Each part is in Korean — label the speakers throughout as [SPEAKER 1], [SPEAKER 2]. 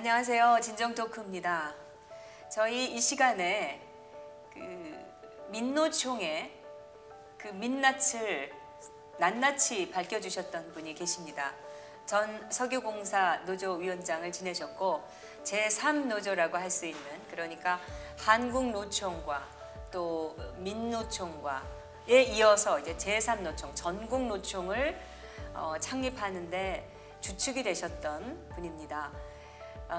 [SPEAKER 1] 안녕하세요. 진정토크입니다. 저희 이 시간에 민노총의 민낯을 낱낱이 밝혀주셨던 분이 계십니다. 전 석유공사 노조위원장을 지내셨고 제3노조라고 할 수 있는, 그러니까 한국노총과 또 민노총과에 이어서 이제 제3노총, 전국노총을 창립하는데 주축이 되셨던 분입니다.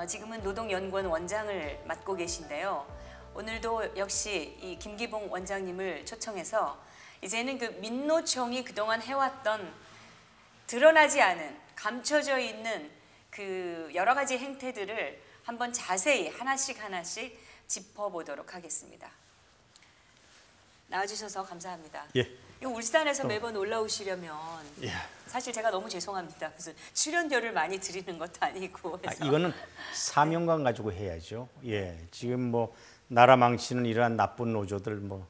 [SPEAKER 1] 지금은 노동연구원 원장을 맡고 계신데요. 오늘도 역시 이 김기봉 원장님을 초청해서 이제는 민노총이 그동안 해왔던 드러나지 않은, 감춰져 있는 여러 가지 행태들을 한번 자세히 하나씩 짚어보도록 하겠습니다. 나와주셔서 감사합니다.
[SPEAKER 2] 예.
[SPEAKER 1] 울산에서 매번 올라오시려면 사실 제가 너무 죄송합니다. 무슨 출연료를 많이 드리는 것도 아니고 해서.
[SPEAKER 2] 이거는 사명감 가지고 해야죠. 예, 지금 뭐 나라 망치는 이러한 나쁜 노조들, 뭐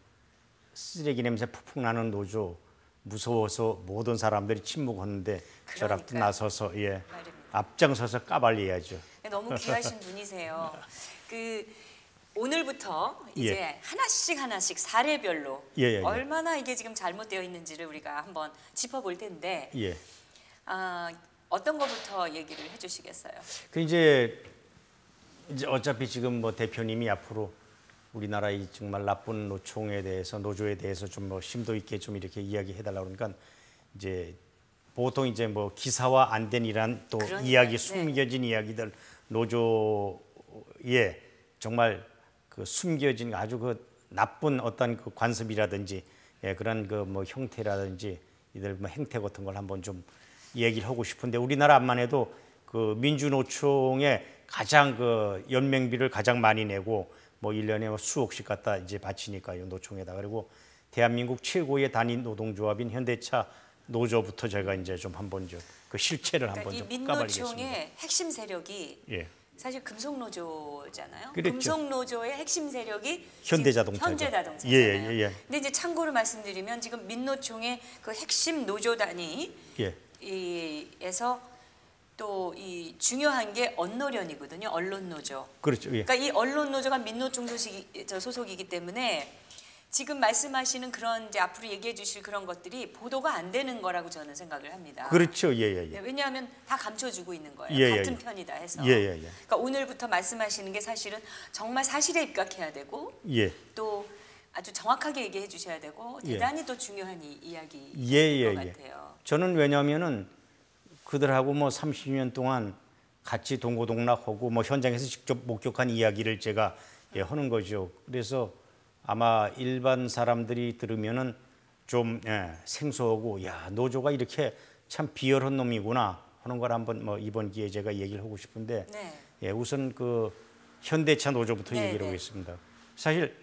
[SPEAKER 2] 쓰레기 냄새 푹푹 나는 노조, 무서워서 모든 사람들이 침묵하는데 저라도 나서서 앞장서서 까발려야죠.
[SPEAKER 1] 너무 귀하신 분이세요. 오늘부터 이제 하나씩 사례별로 얼마나 이게 지금 잘못되어 있는지를 우리가 한번 짚어볼 텐데 어떤 것부터 얘기를 해주시겠어요?
[SPEAKER 2] 이제 어차피 지금 뭐 대표님이 앞으로 우리나라 이 정말 나쁜 노총에 대해서, 노조에 대해서 좀 뭐 심도 있게 좀 이렇게 이야기해달라고 그러니까 이제 보통 이제 뭐 기사화 안 된 이란 또 이야기, 숨겨진 이야기들, 노조에 정말 숨겨진 아주 나쁜 어떤 관습이라든지 그런 뭐 형태라든지 이들 뭐 행태 같은 걸 한번 좀 얘기를 하고 싶은데, 우리나라만 해도 민주노총에 가장 연맹비를 가장 많이 내고 뭐 1년에 뭐 수억씩 갖다 이제 바치니까요, 노총에다. 그리고 대한민국 최고의 단위 노동조합인 현대차 노조부터 제가 이제 좀 한번 그 실체를 한번 좀 까발리겠습니다.
[SPEAKER 1] 민노총의 핵심 세력이 사실 금속노조잖아요.
[SPEAKER 2] 그랬죠.
[SPEAKER 1] 금속노조의 핵심 세력이
[SPEAKER 2] 현대자동차죠.
[SPEAKER 1] 현대자동차잖아요. 근데 이제 참고로 말씀드리면 지금 민노총의 핵심 노조단위 에서 또 이 중요한 게 언노련이거든요. 언론노조.
[SPEAKER 2] 그렇죠.
[SPEAKER 1] 그러니까 이 언론노조가 민노총 소속이기 때문에 지금 말씀하시는 그런 이제 앞으로 얘기해 주실 그런 것들이 보도가 안 되는 거라고 저는 생각을 합니다.
[SPEAKER 2] 그렇죠.
[SPEAKER 1] 왜냐하면 다 감춰주고 있는 거예요. 같은 편이다 해서. 그러니까 오늘부터 말씀하시는 게 사실은 정말 사실에 입각해야 되고 또 아주 정확하게 얘기해 주셔야 되고 대단히 또 중요한 이야기인 것 같아요.
[SPEAKER 2] 저는 왜냐하면은 그들하고 뭐 30년 동안 같이 동고동락하고 뭐 현장에서 직접 목격한 이야기를 제가 하는 거죠. 그래서 아마 일반 사람들이 들으면은 좀 생소하고, 야, 노조가 이렇게 참 비열한 놈이구나 하는 걸 한번 뭐 이번 기회에 제가 얘기를 하고 싶은데 우선 현대차 노조부터 얘기를 하겠습니다. 사실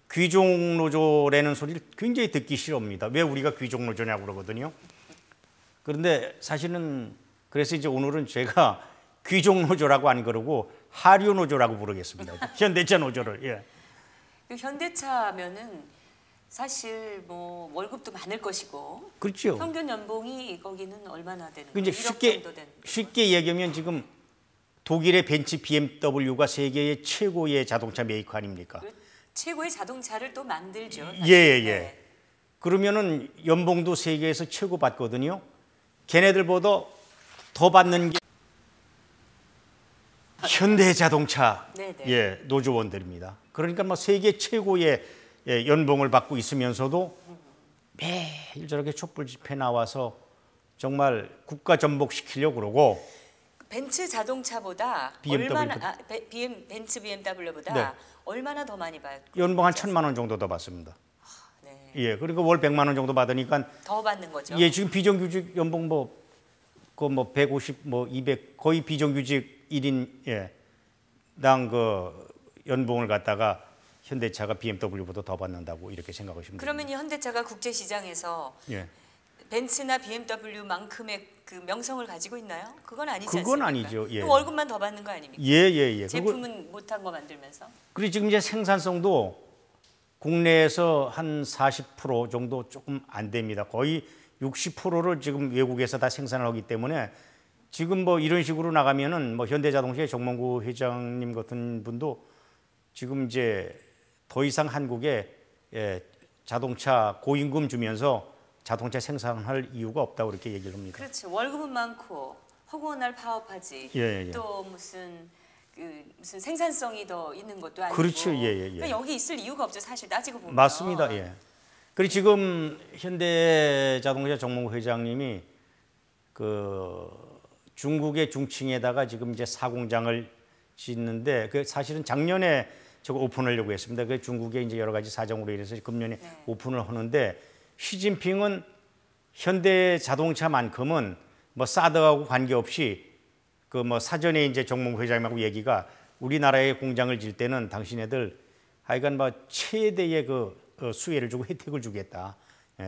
[SPEAKER 2] 귀족 노조라는 소리를 굉장히 듣기 싫어합니다. 왜 우리가 귀족 노조냐고 그러거든요. 그런데 사실은 그래서 이제 오늘은 제가 귀족 노조라고 안 그러고 하류 노조라고 부르겠습니다. 현대차 노조를.
[SPEAKER 1] 현대차면은 사실 뭐 월급도 많을 것이고,
[SPEAKER 2] 그렇죠.
[SPEAKER 1] 평균 연봉이 거기는 얼마나 되는
[SPEAKER 2] 거예요? 쉽게 얘기하면 지금 독일의 벤츠 BMW가 세계의 최고의 자동차 메이커 아닙니까?
[SPEAKER 1] 최고의 자동차를 또 만들죠.
[SPEAKER 2] 그러면은 연봉도 세계에서 최고 받거든요. 걔네들보다 더 받는 게 현대자동차 노조원들입니다. 그러니까 뭐 세계 최고의 연봉을 받고 있으면서도 매일 저렇게 촛불 집회 나와서 정말 국가 전복시키려고 그러고,
[SPEAKER 1] 벤츠 자동차보다 벤츠 BMW보다 얼마나 더 많이 받고
[SPEAKER 2] 연봉 한 1,000만 원 정도 더 받습니다. 그러니까 월 100만 원 정도 받으니까
[SPEAKER 1] 더 받는 거죠.
[SPEAKER 2] 지금 비정규직 연봉 뭐 150, 뭐 200, 거의 비정규직 1인당 연봉을 갖다가 현대차가 BMW보다 더 받는다고 이렇게 생각하시면 됩니다.
[SPEAKER 1] 그러면 이 현대차가 국제 시장에서 벤츠나 BMW만큼의 명성을 가지고 있나요? 그건 아니지 않습니까?
[SPEAKER 2] 그건 아니죠.
[SPEAKER 1] 월급만 더 받는 거 아닙니까? 제품은 못한 거 만들면서.
[SPEAKER 2] 그리고 지금 이제 생산성도 국내에서 한 40% 정도 조금 안 됩니다. 거의 60%를 지금 외국에서 다 생산을 하기 때문에 지금 뭐 이런 식으로 나가면은 뭐 현대자동차의 정몽구 회장님 같은 분도 지금 이제 더 이상 한국에 자동차 고임금 주면서 자동차 생산할 이유가 없다고 그렇게 얘기를 합니다.
[SPEAKER 1] 그렇죠. 월급은 많고 허구한 날 파업하지. 또 무슨 생산성이 더 있는 것도 아니고.
[SPEAKER 2] 그렇죠.
[SPEAKER 1] 그러니까 여기 있을 이유가 없죠. 사실 따지고 보면.
[SPEAKER 2] 맞습니다. 그리고 지금 현대자동차 정몽구 회장님이 그 중국의 중칭에다가 지금 이제 사공장을 짓는데 그 사실은 작년에 저거 오픈하려고 했습니다. 그 중국의 이제 여러 가지 사정으로 인해서 금년에 오픈을 하는데 시진핑은 현대자동차만큼은 뭐 사드하고 관계없이 그 뭐 사전에 이제 정몽구 회장님하고 얘기가 우리나라에 공장을 질 때는 당신네들 하여간 뭐 최대의 그 수혜를 주고 혜택을 주겠다.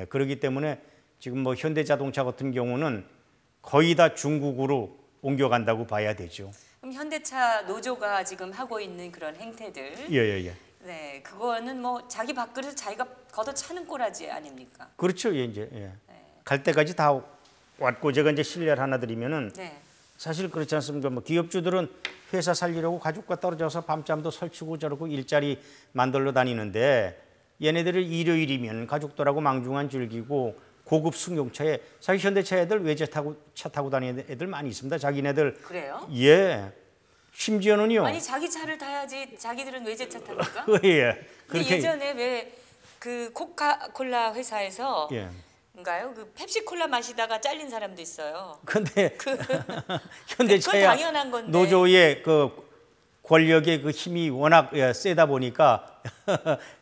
[SPEAKER 2] 그렇기 때문에 지금 뭐 현대자동차 같은 경우는 거의 다 중국으로 옮겨간다고 봐야 되죠.
[SPEAKER 1] 그럼 현대차 노조가 지금 하고 있는 그런 행태들, 네, 그거는 뭐 자기 밥그릇 자기가 걷어차는 꼬라지 아닙니까?
[SPEAKER 2] 그렇죠, 이제 갈 때까지 다 왔고 제가 이제 실례를 하나 드리면은 사실 그렇지 않습니까? 뭐 기업주들은 회사 살리려고 가족과 떨어져서 밤잠도 설치고 저러고 일자리 만들러 다니는데 얘네들은 일요일이면 가족들하고 망중한 즐기고 고급 승용차에 사실 현대차 애들 외제 차 타고 다니는 애들 많이 있습니다. 자기네들.
[SPEAKER 1] 그래요?
[SPEAKER 2] 심지어는요.
[SPEAKER 1] 아니 자기 차를 타야지 자기들은 외제차 탑니까?
[SPEAKER 2] 그렇게
[SPEAKER 1] 예전에 왜 그 코카콜라 회사에서 인가요? 그 펩시콜라 마시다가 잘린 사람도 있어요.
[SPEAKER 2] 근데 현대차야
[SPEAKER 1] 당연한 건데.
[SPEAKER 2] 노조의 그 권력의 그 힘이 워낙 세다 보니까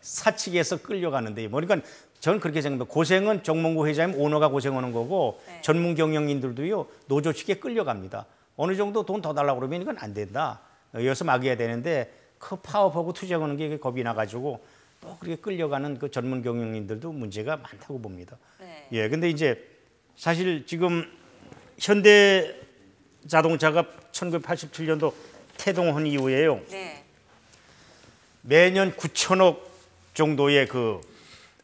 [SPEAKER 2] 사측에서 끌려가는데 그러니까 저는 그렇게 생각합니다. 고생은 정몽구 회장님 오너가 고생하는 거고 전문 경영인들도요 노조 측에 끌려갑니다. 어느 정도 돈 더 달라고 그러면 이건 안 된다. 여기서 막아야 되는데 그 파업하고 투쟁하는 게 겁이 나가지고 또 그렇게 끌려가는 그 전문 경영인들도 문제가 많다고 봅니다. 근데 이제 사실 지금 현대 자동차가 1987년도 태동한 이후에요. 매년 9천억 정도의 그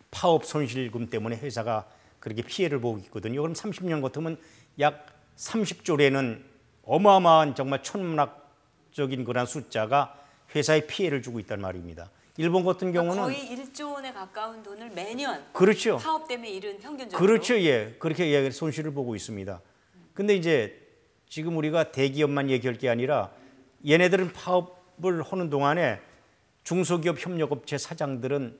[SPEAKER 2] 파업 손실금 때문에 회사가 그렇게 피해를 보고 있거든요. 그럼 30년 같으면 약 30조라는 어마어마한 정말 천문학적인 그런 숫자가 회사에 피해를 주고 있단 말입니다. 일본 같은 경우는
[SPEAKER 1] 거의 1조 원에 가까운 돈을 매년
[SPEAKER 2] 그렇죠.
[SPEAKER 1] 파업 때문에 잃은 평균적으로
[SPEAKER 2] 그렇죠. 그렇게 손실을 보고 있습니다. 근데 이제 지금 우리가 대기업만 얘기할 게 아니라 얘네들은 파업을 하는 동안에 중소기업 협력업체 사장들은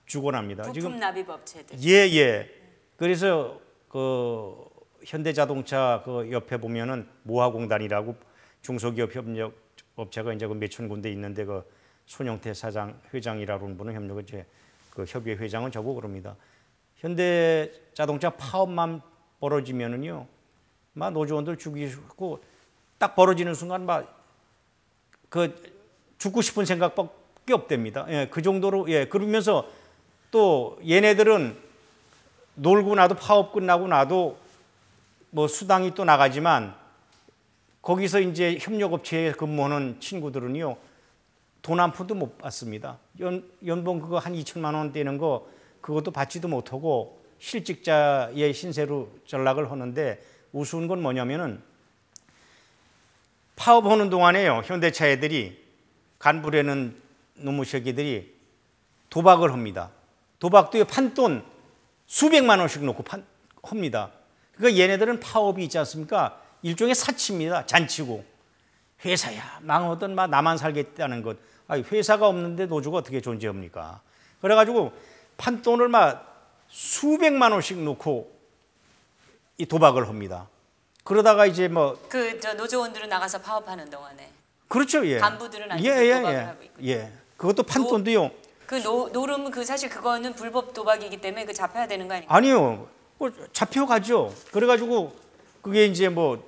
[SPEAKER 2] 죽어납니다.
[SPEAKER 1] 부품 납입 업체들.
[SPEAKER 2] 그래서 그 현대자동차 그 옆에 보면은 모아공단이라고 중소기업 협력업체가 이제 그 몇천 군데 있는데 그 손영태 회장이라는 분은 협력업체 그 협의회 회장은 저보고 그럽니다. 현대자동차 파업만 벌어지면은요, 막 노조원들 죽이고 딱 벌어지는 순간 막 그 죽고 싶은 생각밖에 없답니다. 그 정도로 그러면서 또 얘네들은 놀고 나도 파업 끝나고 나도 뭐 수당이 또 나가지만 거기서 이제 협력업체에 근무하는 친구들은요 돈 한 푼도 못 받습니다. 연봉 그거 한 2천만 원 되는 거 그것도 받지도 못하고 실직자의 신세로 전락을 하는데 우스운 건 뭐냐면은 파업하는 동안에요 현대차 애들이 간부라는 놈의 새끼들이 도박을 합니다. 도박도요 판돈 수백만 원씩 놓고 합니다. 그러니까 얘네들은 파업이 있지 않습니까? 일종의 사치입니다. 잔치고. 회사야 망하든 막 나만 살겠다는 것. 아니, 회사가 없는데 노조가 어떻게 존재합니까? 그래가지고 판돈을 막 수백만 원씩 놓고 이 도박을 합니다. 그러다가 이제 뭐
[SPEAKER 1] 저 노조원들은 나가서 파업하는 동안에
[SPEAKER 2] 그렇죠,
[SPEAKER 1] 간부들은 아니고 도박을 하고 있고.
[SPEAKER 2] 그것도 판돈도요.
[SPEAKER 1] 노름 사실 그거는 불법 도박이기 때문에 그 잡혀야 되는 거 아닙니까?
[SPEAKER 2] 아니요, 잡혀가죠. 그래가지고 그게 이제 뭐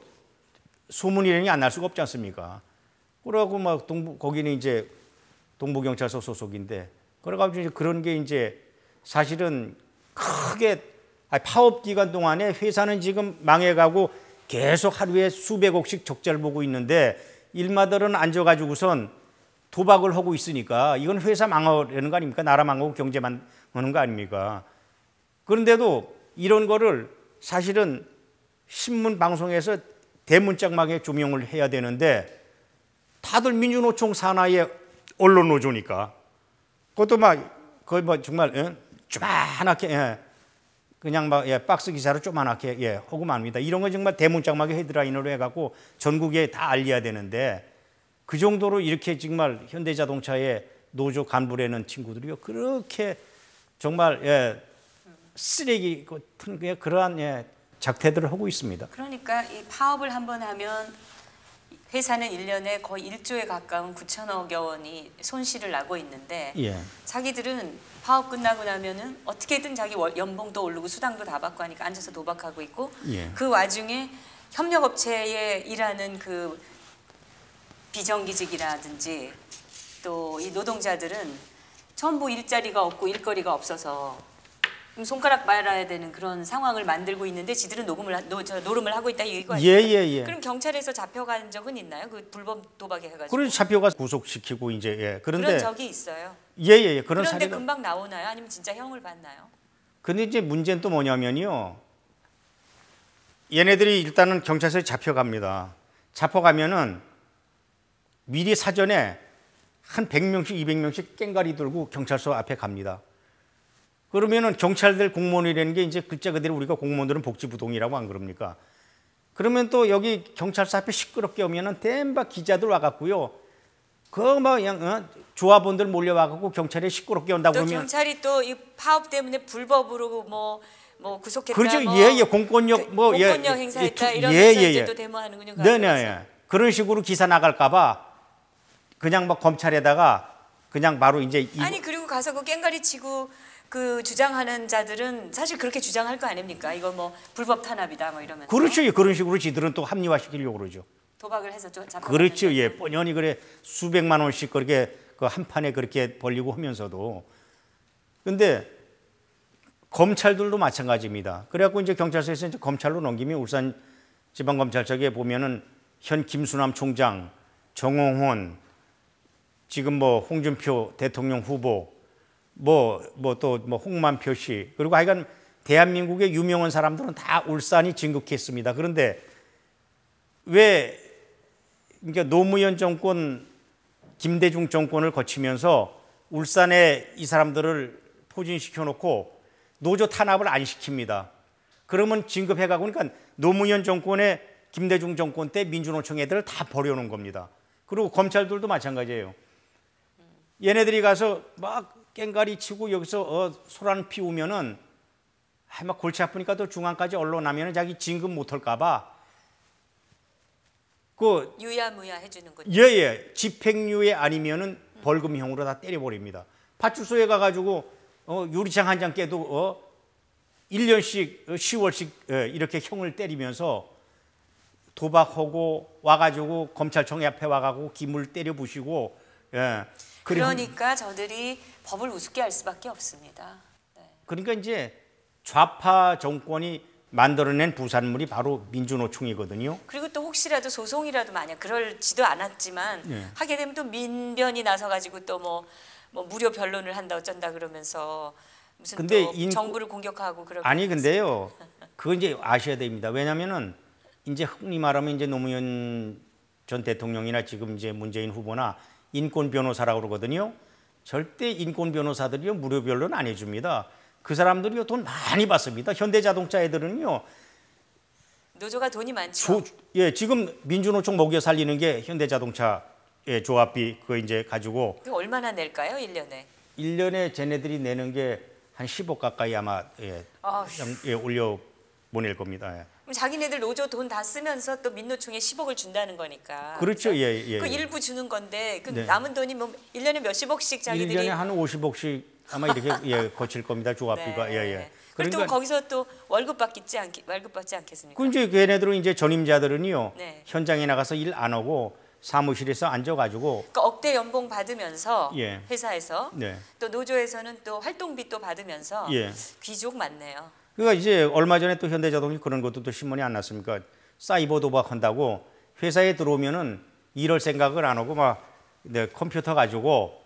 [SPEAKER 2] 소문이라는 게 안 날 수가 없지 않습니까? 그러고 막 거기는 이제 동부경찰서 소속인데 그래가지고 이제 그런 게 이제 사실은 크게 파업 기간 동안에 회사는 지금 망해가고 계속 하루에 수백억씩 적자를 보고 있는데 일마들은 앉아가지고선 도박을 하고 있으니까 이건 회사 망하려는 거 아닙니까? 나라 망하고 경제 망하는 거 아닙니까? 그런데도 이런 거를 사실은 신문 방송에서 대문짝막에 조명을 해야 되는데 다들 민주노총 산하의 언론 노조니까 그것도 막 거의 뭐 정말 조만하게 그냥 막 박스 기사로 조만하게 하고 맙니다. 이런 거 정말 대문짝막에 헤드라인으로 해갖고 전국에 다 알려야 되는데 그 정도로 이렇게 정말 현대자동차의 노조 간부라는 친구들이요 그렇게 정말 쓰레기 같은 그러한 작태들을 하고 있습니다.
[SPEAKER 1] 그러니까 이 파업을 한번 하면 회사는 1년에 거의 1조에 가까운 9천억여 원이 손실을 나고 있는데 자기들은 파업 끝나고 나면은 어떻게든 자기 연봉도 오르고 수당도 다 받고 하니까 앉아서 도박하고 있고 그 와중에 협력업체에 일하는 그 비정규직이라든지 또 이 노동자들은 전부 일자리가 없고 일거리가 없어서 손가락 빨아야 되는 그런 상황을 만들고 있는데 지들은 노름을 하고 있다 이거 아니에요? 그럼 경찰에서 잡혀간 적은 있나요? 그 불법 도박에 해가지고.
[SPEAKER 2] 그래서 잡혀가 구속시키고 이제 그런데
[SPEAKER 1] 그런 적이 있어요.
[SPEAKER 2] 그런
[SPEAKER 1] 그런데
[SPEAKER 2] 사례가
[SPEAKER 1] 금방 나오나요? 아니면 진짜 형을 받나요?
[SPEAKER 2] 근데 이제 문제는 또 뭐냐면요. 얘네들이 일단은 경찰서에 잡혀갑니다. 잡혀가면은 미리 사전에 한 100명씩 200명씩 깽가리 들고 경찰서 앞에 갑니다. 그러면은 경찰들 공무원이라는 게 이제 글자 그대로 우리가 공무원들은 복지부동이라고 안 그럽니까? 그러면 또 여기 경찰서 앞에 시끄럽게 오면은 댐박 기자들 와갖고요. 그 막 그냥 조합원들 몰려와갖고 경찰에 시끄럽게 온다고
[SPEAKER 1] 또
[SPEAKER 2] 그러면
[SPEAKER 1] 경찰이 또 이 파업 때문에 불법으로 뭐 구속했다.
[SPEAKER 2] 그렇죠. 공권력
[SPEAKER 1] 공권력 행사했다 이러면서 이제 또 데모하는군요.
[SPEAKER 2] 네네. 그런 식으로 기사 나갈까봐 그냥 막 검찰에다가 그냥 바로 이제
[SPEAKER 1] 아니 그리고 가서 그 깽가리 치고 그 주장하는 자들은 사실 그렇게 주장할 거 아닙니까? 이거 뭐 불법 탄압이다 뭐 이러면서.
[SPEAKER 2] 그렇죠. 그런 식으로 지들은 또 합리화시키려고 그러죠.
[SPEAKER 1] 도박을 해서 좀 잡아.
[SPEAKER 2] 그렇죠. 뻔연히 그래 수백만 원씩 그렇게 그 한 판에 그렇게 벌리고 하면서도. 근데 검찰들도 마찬가지입니다. 그래갖고 이제 경찰서에서 이제 검찰로 넘기면 울산 지방검찰청에 보면은 현 김수남 총장, 정홍훈, 지금 뭐 홍준표 대통령 후보, 또 홍만표 씨, 그리고 하여간 대한민국의 유명한 사람들은 다 울산이 진급했습니다. 그런데 왜 그러니까 노무현 정권, 김대중 정권을 거치면서 울산에 이 사람들을 포진시켜 놓고 노조 탄압을 안 시킵니다. 그러면 진급해가고 그러니까 노무현 정권의 김대중 정권 때 민주노총 애들을 다 버려놓은 겁니다. 그리고 검찰들도 마찬가지예요. 얘네들이 가서 막 깽가리 치고 여기서 소란 피우면은 막 골치 아프니까 또 중앙까지 올라오면 자기 진급 못할까봐 그
[SPEAKER 1] 유야무야 해주는군요.
[SPEAKER 2] 집행유예 아니면은 벌금형으로 다 때려버립니다. 파출소에 가가지고 유리창 한 장 깨도 1년씩 10월씩 이렇게 형을 때리면서 도박하고 와가지고 검찰청 앞에 와가지고 기물 때려 부시고
[SPEAKER 1] 그러니까 저들이 법을 우습게 할 수밖에 없습니다.
[SPEAKER 2] 그러니까 이제 좌파 정권이 만들어낸 부산물이 바로 민주노총이거든요.
[SPEAKER 1] 그리고 또 혹시라도 소송이라도 만약 그럴지도 않았지만 하게 되면 또 민변이 나서가지고 또 뭐 무료 변론을 한다 어쩐다 그러면서 무슨 근데 또 정부를 공격하고 그러고
[SPEAKER 2] 아니 근데요. 그건 이제 아셔야 됩니다. 왜냐면은 이제 흔히 말하면 이제 노무현 전 대통령이나 지금 이제 문재인 후보나 인권 변호사라고 그러거든요. 절대 인권 변호사들이요 무료 변론 안 해줍니다. 그 사람들이요 돈 많이 받습니다. 현대자동차 애들은요.
[SPEAKER 1] 노조가 돈이 많죠.
[SPEAKER 2] 지금 민주노총 먹여 살리는 게 현대자동차 조합비 그거 이제 가지고.
[SPEAKER 1] 그 얼마나 낼까요, 1년에?
[SPEAKER 2] 1년에 쟤네들이 내는 게 한 10억 가까이 아마 올려 보낼 겁니다.
[SPEAKER 1] 그럼 자기네들 노조 돈 다 쓰면서 또 민노총에 10억을 준다는 거니까.
[SPEAKER 2] 그렇죠.
[SPEAKER 1] 그 일부 주는 건데 그 남은 돈이 뭐 1년에 몇십억씩 자기들이
[SPEAKER 2] 1년에 한 50억씩 아마 이렇게 거칠 겁니다. 조합비가.
[SPEAKER 1] 그리고 또 거기서 또 월급 받지 않겠습니까?
[SPEAKER 2] 그 이제 걔네들은 이제 전임자들은요. 현장에 나가서 일 안 하고 사무실에서 앉아가지고
[SPEAKER 1] 그러니까 억대 연봉 받으면서 회사에서 또 노조에서는 또 활동비 또 받으면서 귀족 맞네요.
[SPEAKER 2] 그러니까 이제 얼마 전에 또 현대자동차 그런 것도 또 신문이 안 났습니까? 사이버 도박한다고 회사에 들어오면은 일할 생각을 안 하고 막 컴퓨터 가지고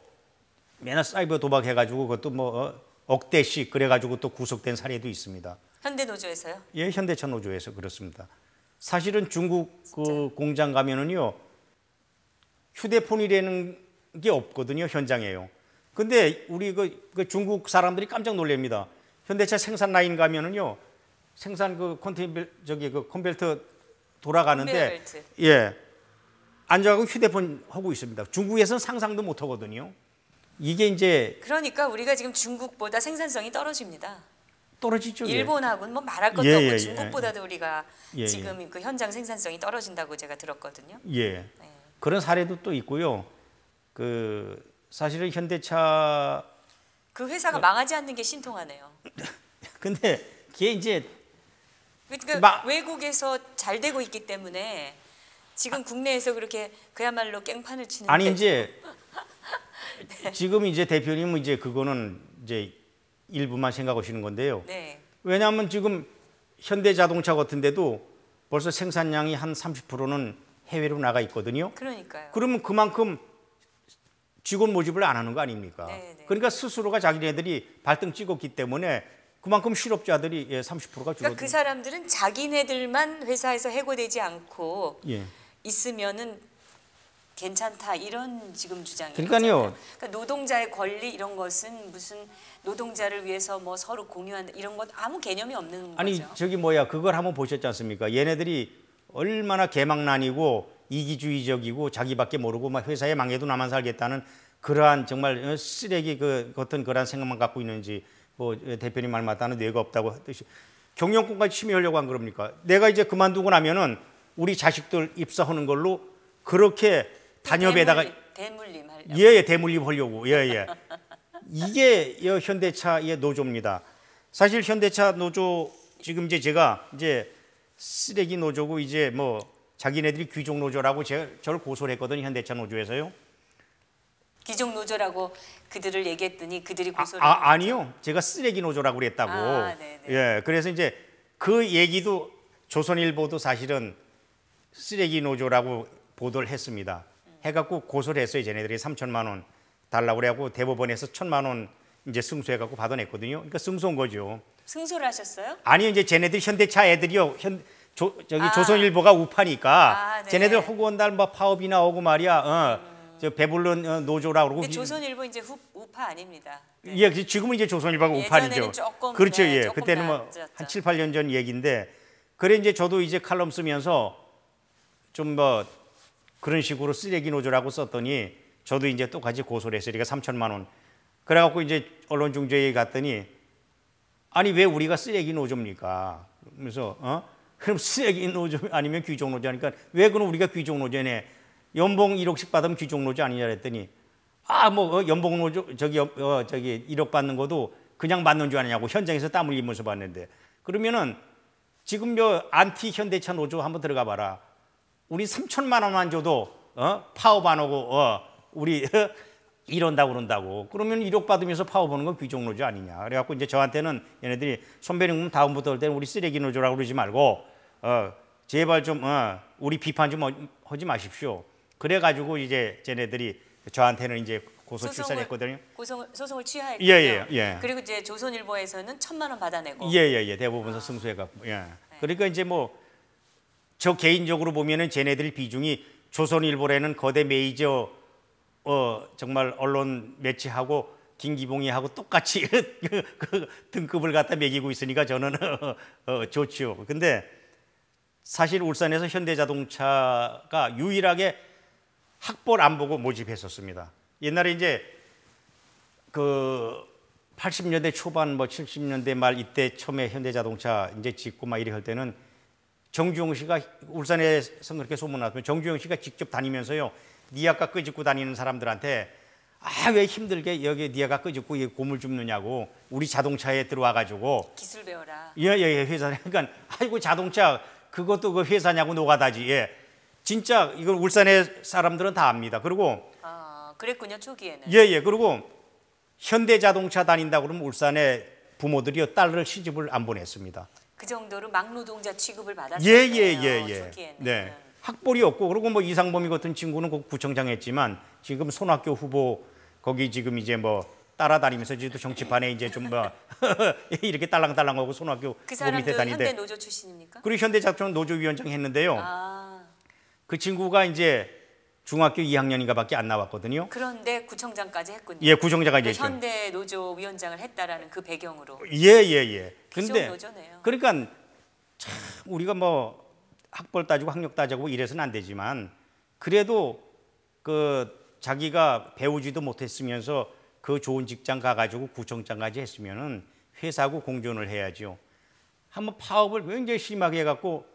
[SPEAKER 2] 맨날 사이버 도박해가지고 그것도 뭐 억대씩 그래가지고 또 구속된 사례도 있습니다.
[SPEAKER 1] 현대노조에서요?
[SPEAKER 2] 현대차 노조에서 그렇습니다. 사실은 중국 그 공장 가면은요 휴대폰이라는 게 없거든요. 현장에요. 근데 우리 그 중국 사람들이 깜짝 놀랍니다. 현대차 생산 라인 가면은요 생산 그 컨베이터 돌아가는데 예 앉아가고 휴대폰 하고 있습니다. 중국에서는 상상도 못 하거든요. 이게 이제
[SPEAKER 1] 그러니까 우리가 지금 중국보다 생산성이 떨어집니다.
[SPEAKER 2] 떨어지죠.
[SPEAKER 1] 일본하고는 뭐 말할 것도 없고 중국보다도 우리가 지금 그 현장 생산성이 떨어진다고 제가 들었거든요.
[SPEAKER 2] 예. 그런 사례도 또 있고요. 그 사실은 현대차
[SPEAKER 1] 그 회사가 망하지 않는 게 신통하네요.
[SPEAKER 2] 근데 그게 이제
[SPEAKER 1] 그러니까 외국에서 잘 되고 있기 때문에 지금 국내에서 그렇게 그야말로 깽판을 치는데
[SPEAKER 2] 아니 이제 네. 지금 이제 대표님은 이제 그거는 이제 일부만 생각하시는 건데요.
[SPEAKER 1] 네.
[SPEAKER 2] 왜냐하면 지금 현대자동차 같은 데도 벌써 생산량이 한 30%는 해외로 나가 있거든요.
[SPEAKER 1] 그러니까요.
[SPEAKER 2] 그러면 그만큼 직원 모집을 안 하는 거 아닙니까?
[SPEAKER 1] 네네.
[SPEAKER 2] 그러니까 스스로가 자기네들이 발등 찍었기 때문에 그만큼 실업자들이 30%가 줄어들어요.
[SPEAKER 1] 그러니까 그 사람들은 자기네들만 회사에서 해고되지 않고 있으면은 괜찮다 이런 지금 주장이에요.
[SPEAKER 2] 그러니까요.
[SPEAKER 1] 그러니까 노동자의 권리 이런 것은 무슨 노동자를 위해서 뭐 서로 공유한다 이런 것 아무 개념이 없는
[SPEAKER 2] 아니,
[SPEAKER 1] 거죠.
[SPEAKER 2] 저기 뭐야 그걸 한번 보셨지 않습니까? 얘네들이 얼마나 개망난이고 이기주의적이고 자기밖에 모르고 막 회사에 망해도 나만 살겠다는 그러한 정말 쓰레기 그 같은 그러한 생각만 갖고 있는지 뭐 대표님 말 맞다는 뇌가 없다고 했듯이 경영권까지 침해하려고 한 겁니까? 내가 이제 그만두고 나면은 우리 자식들 입사하는 걸로 그렇게 단협에다가
[SPEAKER 1] 대물림 하려고.
[SPEAKER 2] 예, 대물림 하려고. 예. 이게 현대차의 노조입니다. 사실 현대차 노조 지금 이제 제가 이제 쓰레기 노조고 이제 뭐 자기네들이 귀족 노조라고 저를 고소를 했거든요. 현대차 노조에서요.
[SPEAKER 1] 귀족 노조라고 그들을 얘기했더니 그들이 고소를
[SPEAKER 2] 아니요. 제가 쓰레기 노조라고 그랬다고. 예. 그래서 이제 그 얘기도 조선일보도 사실은 쓰레기 노조라고 보도를 했습니다. 해갖고 고소를 했어요. 쟤네들이 3천만 원 달라고 그래갖고 대법원에서 1,000만 원 이제 승소해갖고 받아냈거든요. 그러니까 승소한 거죠.
[SPEAKER 1] 승소를 하셨어요?
[SPEAKER 2] 아니요. 이제 쟤네들 현대차 애들이요. 조선일보가 우파니까 쟤네들 허구한달 뭐 파업이나 오고 말이야. 저 배불른 노조라고 그러고.
[SPEAKER 1] 근데 조선일보 이제 우파 아닙니다.
[SPEAKER 2] 네. 예, 지금은 이제 조선일보가 우파이죠.
[SPEAKER 1] 조금,
[SPEAKER 2] 그렇죠.
[SPEAKER 1] 네,
[SPEAKER 2] 예. 그때는 뭐 한 7, 8년 전 얘기인데 그래 이제 저도 이제 칼럼 쓰면서 좀 뭐 그런 식으로 쓰레기 노조라고 썼더니 저도 이제 똑같이 고소를 했어요. 그러니까 3천만 원. 그래갖고 이제 언론중재에 갔더니 아니 왜 우리가 쓰레기 노조입니까? 그래서 그럼 쓰레기 노조 아니면 귀족 노조 하니까 왜 그럼 우리가 귀족 노조네? 연봉 1억씩 받으면 귀족 노조 아니냐 그랬더니 뭐 연봉 노조 저기 1억 받는 것도 그냥 받는 줄 아냐고 현장에서 땀 흘리면서 받는데 그러면은 지금 안티 현대차 노조 한번 들어가 봐라. 우리 3천만 원만 줘도 파업 안 하고 우리 이런다고 그런다고. 그러면 1억 받으면서 파업 하는 건 귀족 노조 아니냐. 그래갖고 이제 저한테는 얘네들이 선배님 다음부터 할 때는 우리 쓰레기 노조라고 그러지 말고 제발 좀 우리 비판 좀 하지 마십시오. 그래가지고 이제 쟤네들이 저한테는 이제 고소 출산했거든요.
[SPEAKER 1] 소송을 취하했고요.
[SPEAKER 2] 예.
[SPEAKER 1] 그리고 이제 조선일보에서는 1,000만 원 받아내고.
[SPEAKER 2] 예. 대법원에서 승소해갖고. 예. 네. 그러니까 이제 뭐 저 개인적으로 보면은 쟤네들 비중이 조선일보라는 거대 메이저 정말 언론 매체하고 김기봉이하고 똑같이 그 등급을 갖다 매기고 있으니까 저는 좋죠. 근데 사실 울산에서 현대자동차가 유일하게 학벌 안 보고 모집했었습니다. 옛날에 이제 그 80년대 초반 뭐 70년대 말 이때 처음에 현대자동차 이제 짓고 막 이래 할 때는 정주영 씨가 울산에서 그렇게 소문났으면 정주영 씨가 직접 다니면서요. 니아까 끄집고 다니는 사람들한테 왜 힘들게 여기 니아가 끄집고 고물 줍느냐고 우리 자동차에 들어와 가지고
[SPEAKER 1] 기술 배워라.
[SPEAKER 2] 예 회사 그러니까 아이고 자동차 그것도 그 회사냐고 노가다지. 예. 진짜 이건 울산의 사람들은 다 압니다. 그리고
[SPEAKER 1] 그랬군요 초기에는.
[SPEAKER 2] 예. 그리고 현대자동차 다닌다 그러면 울산의 부모들이요 딸을 시집을 안 보냈습니다.
[SPEAKER 1] 그 정도로 막노동자 취급을 받았어요.
[SPEAKER 2] 예.
[SPEAKER 1] 초기에는.
[SPEAKER 2] 네. 학벌이 없고 그리고 뭐 이상범이 같은 친구는 그 구청장 했지만 지금 손학규 후보 거기 지금 이제 뭐 따라다니면서 이제 정치판에 이제 좀 뭐 이렇게 딸랑딸랑하고 손학규
[SPEAKER 1] 그 사람도
[SPEAKER 2] 밑에 다니는데
[SPEAKER 1] 현대 노조 출신입니까?
[SPEAKER 2] 그리고 현대자동차 노조위원장 했는데요.
[SPEAKER 1] 아.
[SPEAKER 2] 그 친구가 이제 중학교 2학년인가밖에 안 나왔거든요.
[SPEAKER 1] 그런데 구청장까지 했군요.
[SPEAKER 2] 예, 구청장까지 했죠.
[SPEAKER 1] 현대 노조 위원장을 했다라는 그 배경으로.
[SPEAKER 2] 예.
[SPEAKER 1] 근데 노조네요.
[SPEAKER 2] 그러니까 참 우리가 뭐 학벌 따지고 학력 따지고 이래서는 안 되지만 그래도 그 자기가 배우지도 못했으면서 그 좋은 직장 가가지고 구청장까지 했으면은 회사하고 공존을 해야죠. 한번 파업을 굉장히 심하게 해갖고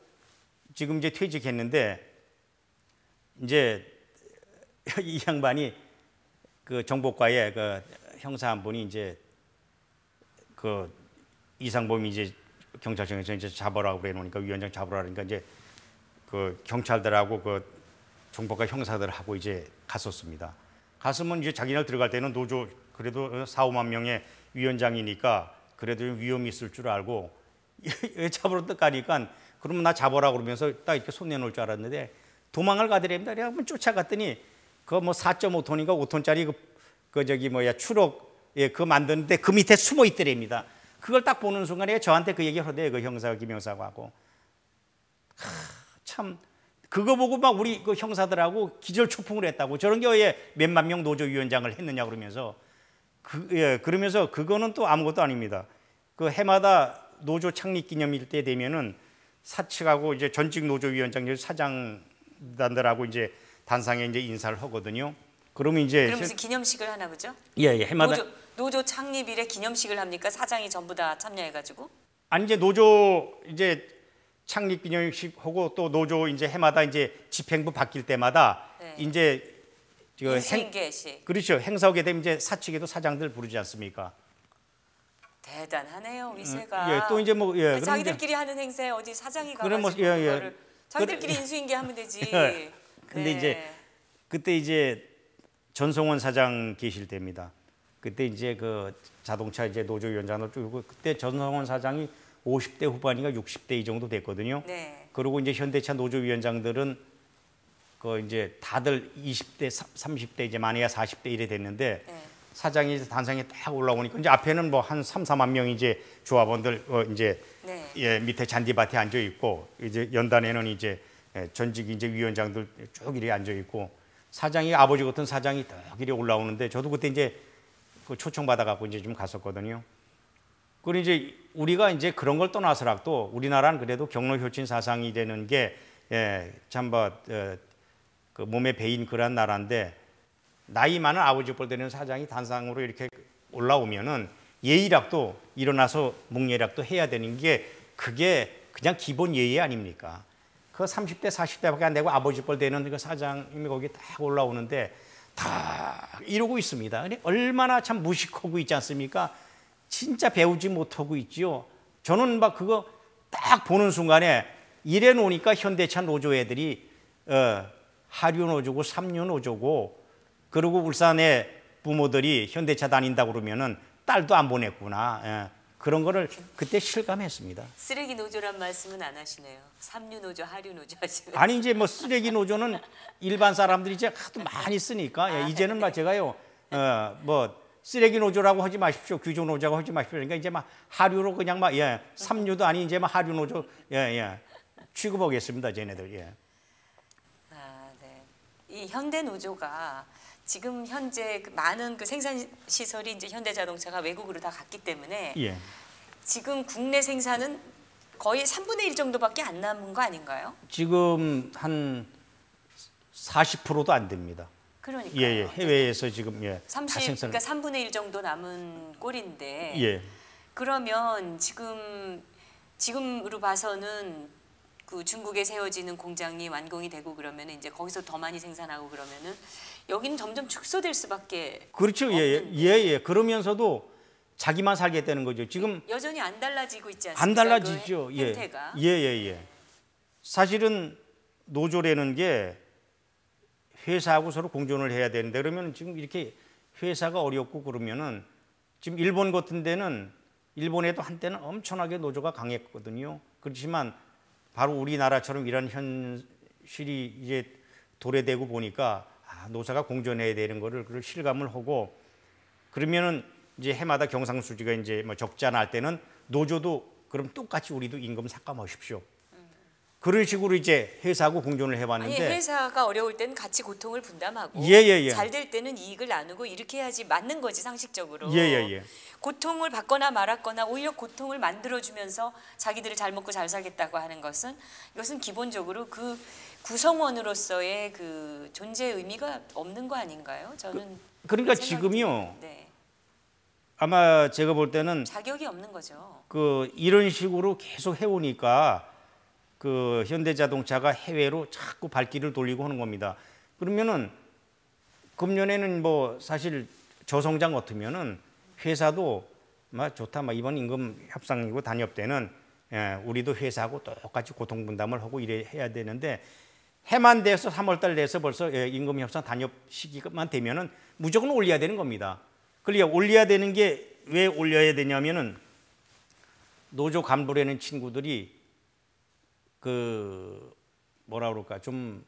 [SPEAKER 2] 지금 이제 퇴직했는데 이제 이 양반이 그 정보과에 그 형사 한 분이 이제 그 이상범이 이제 경찰청에서 이제 잡으라고 그래 놓으니까 위원장 잡으라 그러니까 이제 그 경찰들하고 그 정보과 형사들하고 이제 갔었습니다. 갔으면 이제 자기네 들어갈 때는 노조 그래도 4, 5만 명의 위원장이니까 그래도 위험이 있을 줄 알고 잡으러 딱 가니까 그러면 나 잡아라 그러면서 딱 이렇게 손 내놓을 줄 알았는데 도망을 가더랍니다. 내가 한번 쫓아갔더니 그 뭐 4.5톤인가 5톤짜리 그 저기 뭐야 추록 그거 만드는데 그 밑에 숨어 있더랍니다. 그걸 딱 보는 순간에 저한테 그 얘기를 하대요. 그 형사 김형사하고 참 그거 보고 막 우리 그 형사들하고 기절초풍을 했다고 저런 게 왜 몇만 명 노조위원장을 했느냐 그러면서 그러면서 그거는 또 아무것도 아닙니다. 그 해마다 노조 창립 기념일 때 되면은 사측하고 이제 전직 노조위원장 사장단들하고 이제 단상에 이제 인사를 하거든요. 그러면 이제
[SPEAKER 1] 무슨 기념식을 하나 보죠?
[SPEAKER 2] 예, 해마다
[SPEAKER 1] 노조 창립일에 기념식을 합니까? 사장이 전부 다 참여해가지고?
[SPEAKER 2] 아니 이제 노조 이제 창립 기념식 하고 또 노조 이제 해마다 이제 집행부 바뀔 때마다
[SPEAKER 1] 네.
[SPEAKER 2] 이제
[SPEAKER 1] 인수인계식.
[SPEAKER 2] 그렇죠. 행사 오게 되면 이제 사측에도 사장들 부르지 않습니까?
[SPEAKER 1] 대단하네요, 우리 새가.
[SPEAKER 2] 예, 또 이제 뭐 예,
[SPEAKER 1] 자기들끼리 하는 행사에 어디 사장이 가가지고
[SPEAKER 2] 뭐,
[SPEAKER 1] 그거를 자기들끼리 인수인계 하면 되지.
[SPEAKER 2] 근데
[SPEAKER 1] 네.
[SPEAKER 2] 이제 그때 이제 전성원 사장 계실 때입니다. 그때 이제 그 자동차 이제 노조위원장을 쭉 그때 전성원 사장이 50대 후반인가 60대 이 정도 됐거든요.
[SPEAKER 1] 네.
[SPEAKER 2] 그리고 이제 현대차 노조위원장들은 그 이제 다들 20대, 30대 이제 많아야 40대 이래 됐는데
[SPEAKER 1] 네.
[SPEAKER 2] 사장이 이제 단상에 딱 올라오니까 이제 앞에는 뭐 한 3, 4만 명이 이제 조합원들 이제
[SPEAKER 1] 네.
[SPEAKER 2] 예, 밑에 잔디밭에 앉아 있고 이제 연단에는 이제 전직 이제 위원장들 쭉 이렇게 앉아 있고 사장이 아버지 같은 사장이 딱 이렇게 올라오는데 저도 그때 이제 그 초청 받아 갖고 이제 좀 갔었거든요. 그리고 이제 우리가 이제 그런 걸 떠나서라도 우리나라는 그래도 경로효친 사상이 되는 게 참 그 몸에 배인 그런 나라인데 나이 많은 아버지 뻘 되는 사장이 단상으로 이렇게 올라오면은 예의락도 일어나서 묵예락도 해야 되는 게 그게 그냥 기본 예의 아닙니까? 그 30대 40대밖에 안 되고 아버지 뻘 되는 그 사장님이 거기 딱 올라오는데 다 이러고 있습니다. 얼마나 참 무식하고 있지 않습니까? 진짜 배우지 못하고 있지요. 저는 막 그거 딱 보는 순간에 이래 놓으니까 현대차 노조 애들이 하류 노조고 삼류 노조고 그리고 울산에 부모들이 현대차 다닌다 그러면은 딸도 안 보냈구나. 그런 거를 그때 실감했습니다.
[SPEAKER 1] 쓰레기 노조란 말씀은 안 하시네요. 삼류 노조, 하류 노조 하시면.
[SPEAKER 2] 아니 이제 뭐 쓰레기 노조는 일반 사람들이 이제 하도 많이 쓰니까 이제는 막 제가요 뭐 쓰레기 노조라고 하지 마십시오. 규조 노조라고 하지 마십시오. 그러니까 이제 막 하류로 그냥 막 삼류도 아니 이제 막 하류 노조 취급하겠습니다. 쟤네들.
[SPEAKER 1] 아, 네. 이 현대 노조가 지금 현재 많은 그 생산 시설이 이제 현대자동차가 외국으로 다 갔기 때문에 지금 국내 생산은 거의 3분의 1 정도밖에 안 남은 거 아닌가요?
[SPEAKER 2] 지금 한 40%도 안 됩니다.
[SPEAKER 1] 그러니까요.
[SPEAKER 2] 해외에서 지금
[SPEAKER 1] 30, 그러니까 3분의 1 정도 남은 꼴인데 그러면 지금으로 봐서는 그 중국에 세워지는 공장이 완공이 되고 그러면 이제 거기서 더 많이 생산하고 그러면은 여기는 점점 축소될 수밖에
[SPEAKER 2] 그렇죠. 그러면서도 자기만 살겠다는 거죠. 지금
[SPEAKER 1] 여전히 안 달라지고 있지 않습니까?
[SPEAKER 2] 안 달라지죠.
[SPEAKER 1] 그 행태가.
[SPEAKER 2] 사실은 노조라는 게 회사하고 서로 공존을 해야 되는데 그러면 지금 이렇게 회사가 어렵고 그러면은 지금 일본 같은 데는 일본에도 한때는 엄청나게 노조가 강했거든요. 그렇지만 바로 우리나라처럼 이런 현실이 이제 도래되고 보니까 노사가 공존해야 되는 거를 실감을 하고 그러면은 이제 해마다 경상수지가 이제 뭐 적자 날 때는 노조도 그럼 똑같이 우리도 임금 삭감하십시오. 그런 식으로 이제 회사하고 공존을 해봤는데
[SPEAKER 1] 아니, 회사가 어려울 때는 같이 고통을 분담하고 잘 될 때는 이익을 나누고 이렇게 해야지 맞는 거지 상식적으로. 고통을 받거나 말았거나 오히려 고통을 만들어주면서 자기들이 잘 먹고 잘 살겠다고 하는 것은 이것은 기본적으로 그 구성원으로서의 그 존재 의미가 없는 거 아닌가요? 저는
[SPEAKER 2] 그러니까 지금요. 네. 아마 제가 볼 때는
[SPEAKER 1] 자격이 없는 거죠.
[SPEAKER 2] 그 이런 식으로 계속 해오니까 그 현대자동차가 해외로 자꾸 발길을 돌리고 하는 겁니다. 그러면은 금년에는 뭐 사실 저성장 같으면은 회사도 막 좋다, 막 이번 임금 협상이고 단협 때는 우리도 회사하고 똑같이 고통 분담을 하고 이래 해야 되는데 해만 돼서 3월달 돼서 벌써 임금 협상 단협 시기만 되면은 무조건 올려야 되는 겁니다. 그러니까 올려야 되는 게 왜 올려야 되냐면은 노조 간부라는 친구들이 그 뭐라 그럴까 좀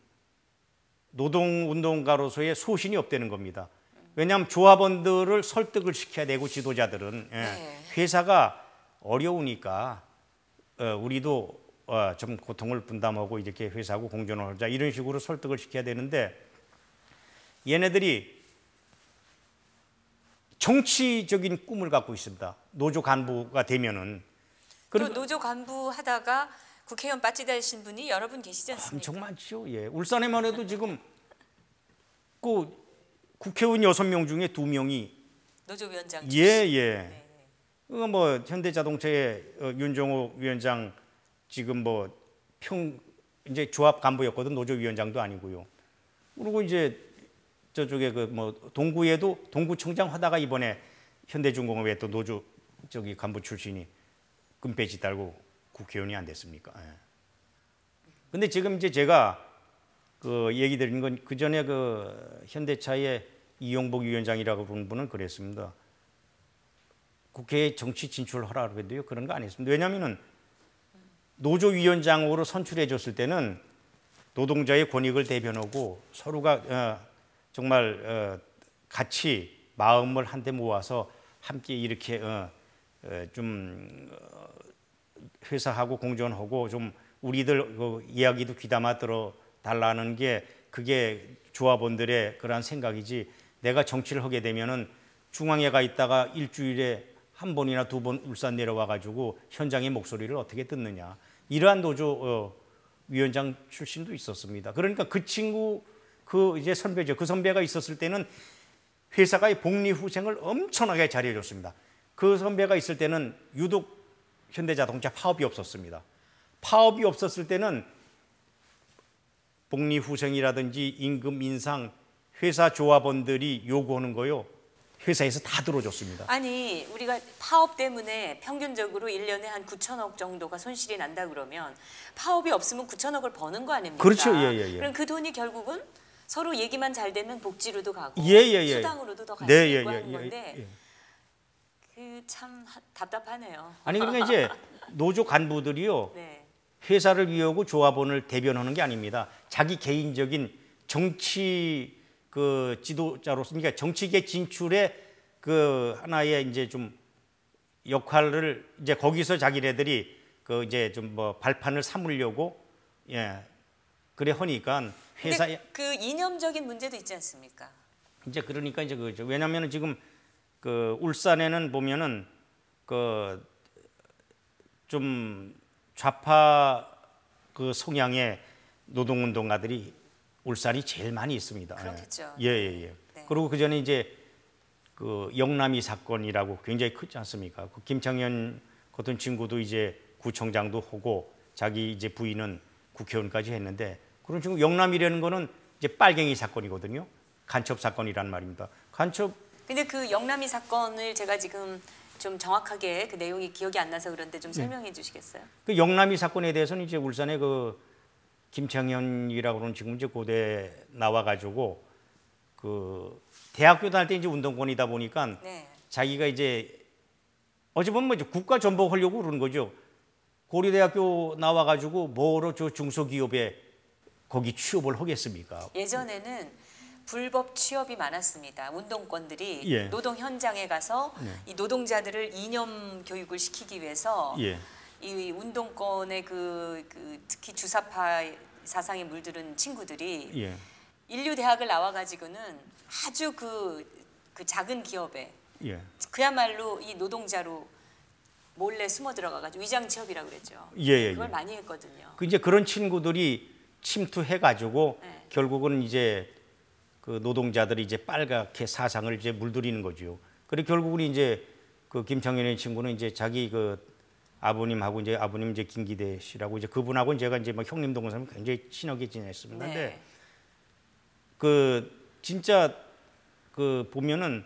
[SPEAKER 2] 노동운동가로서의 소신이 없다는 겁니다. 왜냐하면 조합원들을 설득을 시켜야 되고 지도자들은 회사가 어려우니까 우리도 좀 고통을 분담하고 이렇게 회사하고 공존을 하자 이런 식으로 설득을 시켜야 되는데 얘네들이 정치적인 꿈을 갖고 있습니다. 노조 간부가 되면은.
[SPEAKER 1] 또 노조 간부 하다가 국회의원 빠지다신 분이 여러 분 계시지 않습니까?
[SPEAKER 2] 엄청 많죠. 예. 울산에만 해도 지금 그 국회의원 6명 중에 2명이
[SPEAKER 1] 노조위원장.
[SPEAKER 2] 네. 그거 뭐 현대자동차의 윤종호 위원장 지금 뭐 이제 조합 간부였거든. 노조위원장도 아니고요. 그리고 이제 저쪽에 그 뭐 동구에도 동구청장 하다가 이번에 현대중공업에 또 노조 저기 간부 출신이 금배지 달고 국회의원이 안 됐습니까? 근데 지금 이제 제가 그 얘기 드린 건 그 전에 그 현대차의 이용복 위원장이라고 부른 분은 그랬습니다. 국회에 정치 진출하라고 해도요 그런 거 안 했습니다. 왜냐하면은 노조위원장으로 선출해 줬을 때는 노동자의 권익을 대변하고 서로가 정말 같이 마음을 한데 모아서 함께 이렇게 좀 회사하고 공존하고 좀 우리들 그 이야기도 귀담아 들어 달라는 게 그게 조합원들의 그런 생각이지. 내가 정치를 하게 되면은 중앙에 가 있다가 일주일에 한 번이나 2번 울산 내려와 가지고 현장의 목소리를 어떻게 듣느냐. 이러한 노조 위원장 출신도 있었습니다. 그러니까 그 친구 그 이제 선배죠. 그 선배가 있었을 때는 회사가 복리후생을 엄청나게 잘해줬습니다. 그 선배가 있을 때는 유독 현대자동차 파업이 없었습니다. 파업이 없었을 때는 복리후생이라든지 임금 인상 회사 조합원들이 요구하는 거요. 회사에서 다 들어줬습니다.
[SPEAKER 1] 아니 우리가 파업 때문에 평균적으로 1년에 한 9천억 정도가 손실이 난다 그러면 파업이 없으면 9천억을 버는 거 아닙니까?
[SPEAKER 2] 그렇죠.
[SPEAKER 1] 그럼 그 돈이 결국은 서로 얘기만 잘 되면 복지로도 가고 수당으로도 더 갈 수 있고 하는 건데 그 참 답답하네요.
[SPEAKER 2] 아니 그러니까 이제 노조 간부들이요. 회사를 위하고 조합원을 대변하는 게 아닙니다. 자기 개인적인 정치 그 지도자로서 그러니까 정치계 진출의 그 하나의 이제 좀 역할을 이제 거기서 자기네들이 그 이제 좀 뭐 발판을 삼으려고 그래 하니까 회사에
[SPEAKER 1] 그 이념적인 문제도 있지 않습니까?
[SPEAKER 2] 이제 그러니까 이제 그죠. 왜냐하면 지금 그 울산에는 보면은 그 좀 좌파 그 성향의 노동운동가들이 울산이 제일 많이 있습니다.
[SPEAKER 1] 그렇겠죠.
[SPEAKER 2] 네. 그리고 그 전에 이제 그 영남이 사건이라고 굉장히 크지 않습니까? 그 김창현 같은 친구도 이제 구청장도 하고 자기 이제 부인은 국회의원까지 했는데 그런 친구 영남이라는 거는 이제 빨갱이 사건이거든요. 간첩 사건이란 말입니다. 간첩.
[SPEAKER 1] 근데 그 영남이 사건을 제가 지금 좀 정확하게 그 내용이 기억이 안 나서 그런데 좀 설명해 주시겠어요?
[SPEAKER 2] 그 영남이 사건에 대해서는 이제 울산의 그 김창현이라고 하는 지금 이제 고대 나와가지고 그 대학교 다닐 때 이제 운동권이다 보니까 자기가 이제 어찌 보면 뭐 국가 전복하려고 그러는 거죠. 고려대학교 나와가지고 뭐로 저 중소기업에 거기 취업을 하겠습니까?
[SPEAKER 1] 예전에는 불법 취업이 많았습니다. 운동권들이
[SPEAKER 2] 예.
[SPEAKER 1] 노동 현장에 가서
[SPEAKER 2] 네.
[SPEAKER 1] 이 노동자들을 이념 교육을 시키기 위해서
[SPEAKER 2] 예.
[SPEAKER 1] 이 운동권의 특히 주사파 사상에 물들은 친구들이
[SPEAKER 2] 예.
[SPEAKER 1] 인류 대학을 나와 가지고는 아주 그 작은 기업에
[SPEAKER 2] 예.
[SPEAKER 1] 그야말로 이 노동자로 몰래 숨어 들어가 가지고 위장 취업이라고 그랬죠.
[SPEAKER 2] 예.
[SPEAKER 1] 그걸 많이 했거든요.
[SPEAKER 2] 이제 그런 친구들이 침투해 가지고
[SPEAKER 1] 네.
[SPEAKER 2] 결국은 이제 그 노동자들이 이제 빨갛게 사상을 이제 물들이는 거죠. 그리고 결국은 이제 그 김창현의 친구는 이제 자기 그 아버님하고 이제 아버님 이제 김기대 씨라고 이제 그분하고 제가 이제 뭐 형님 동생은 굉장히 친하게 지냈습니다. 근데
[SPEAKER 1] 네.
[SPEAKER 2] 그 진짜 그 보면은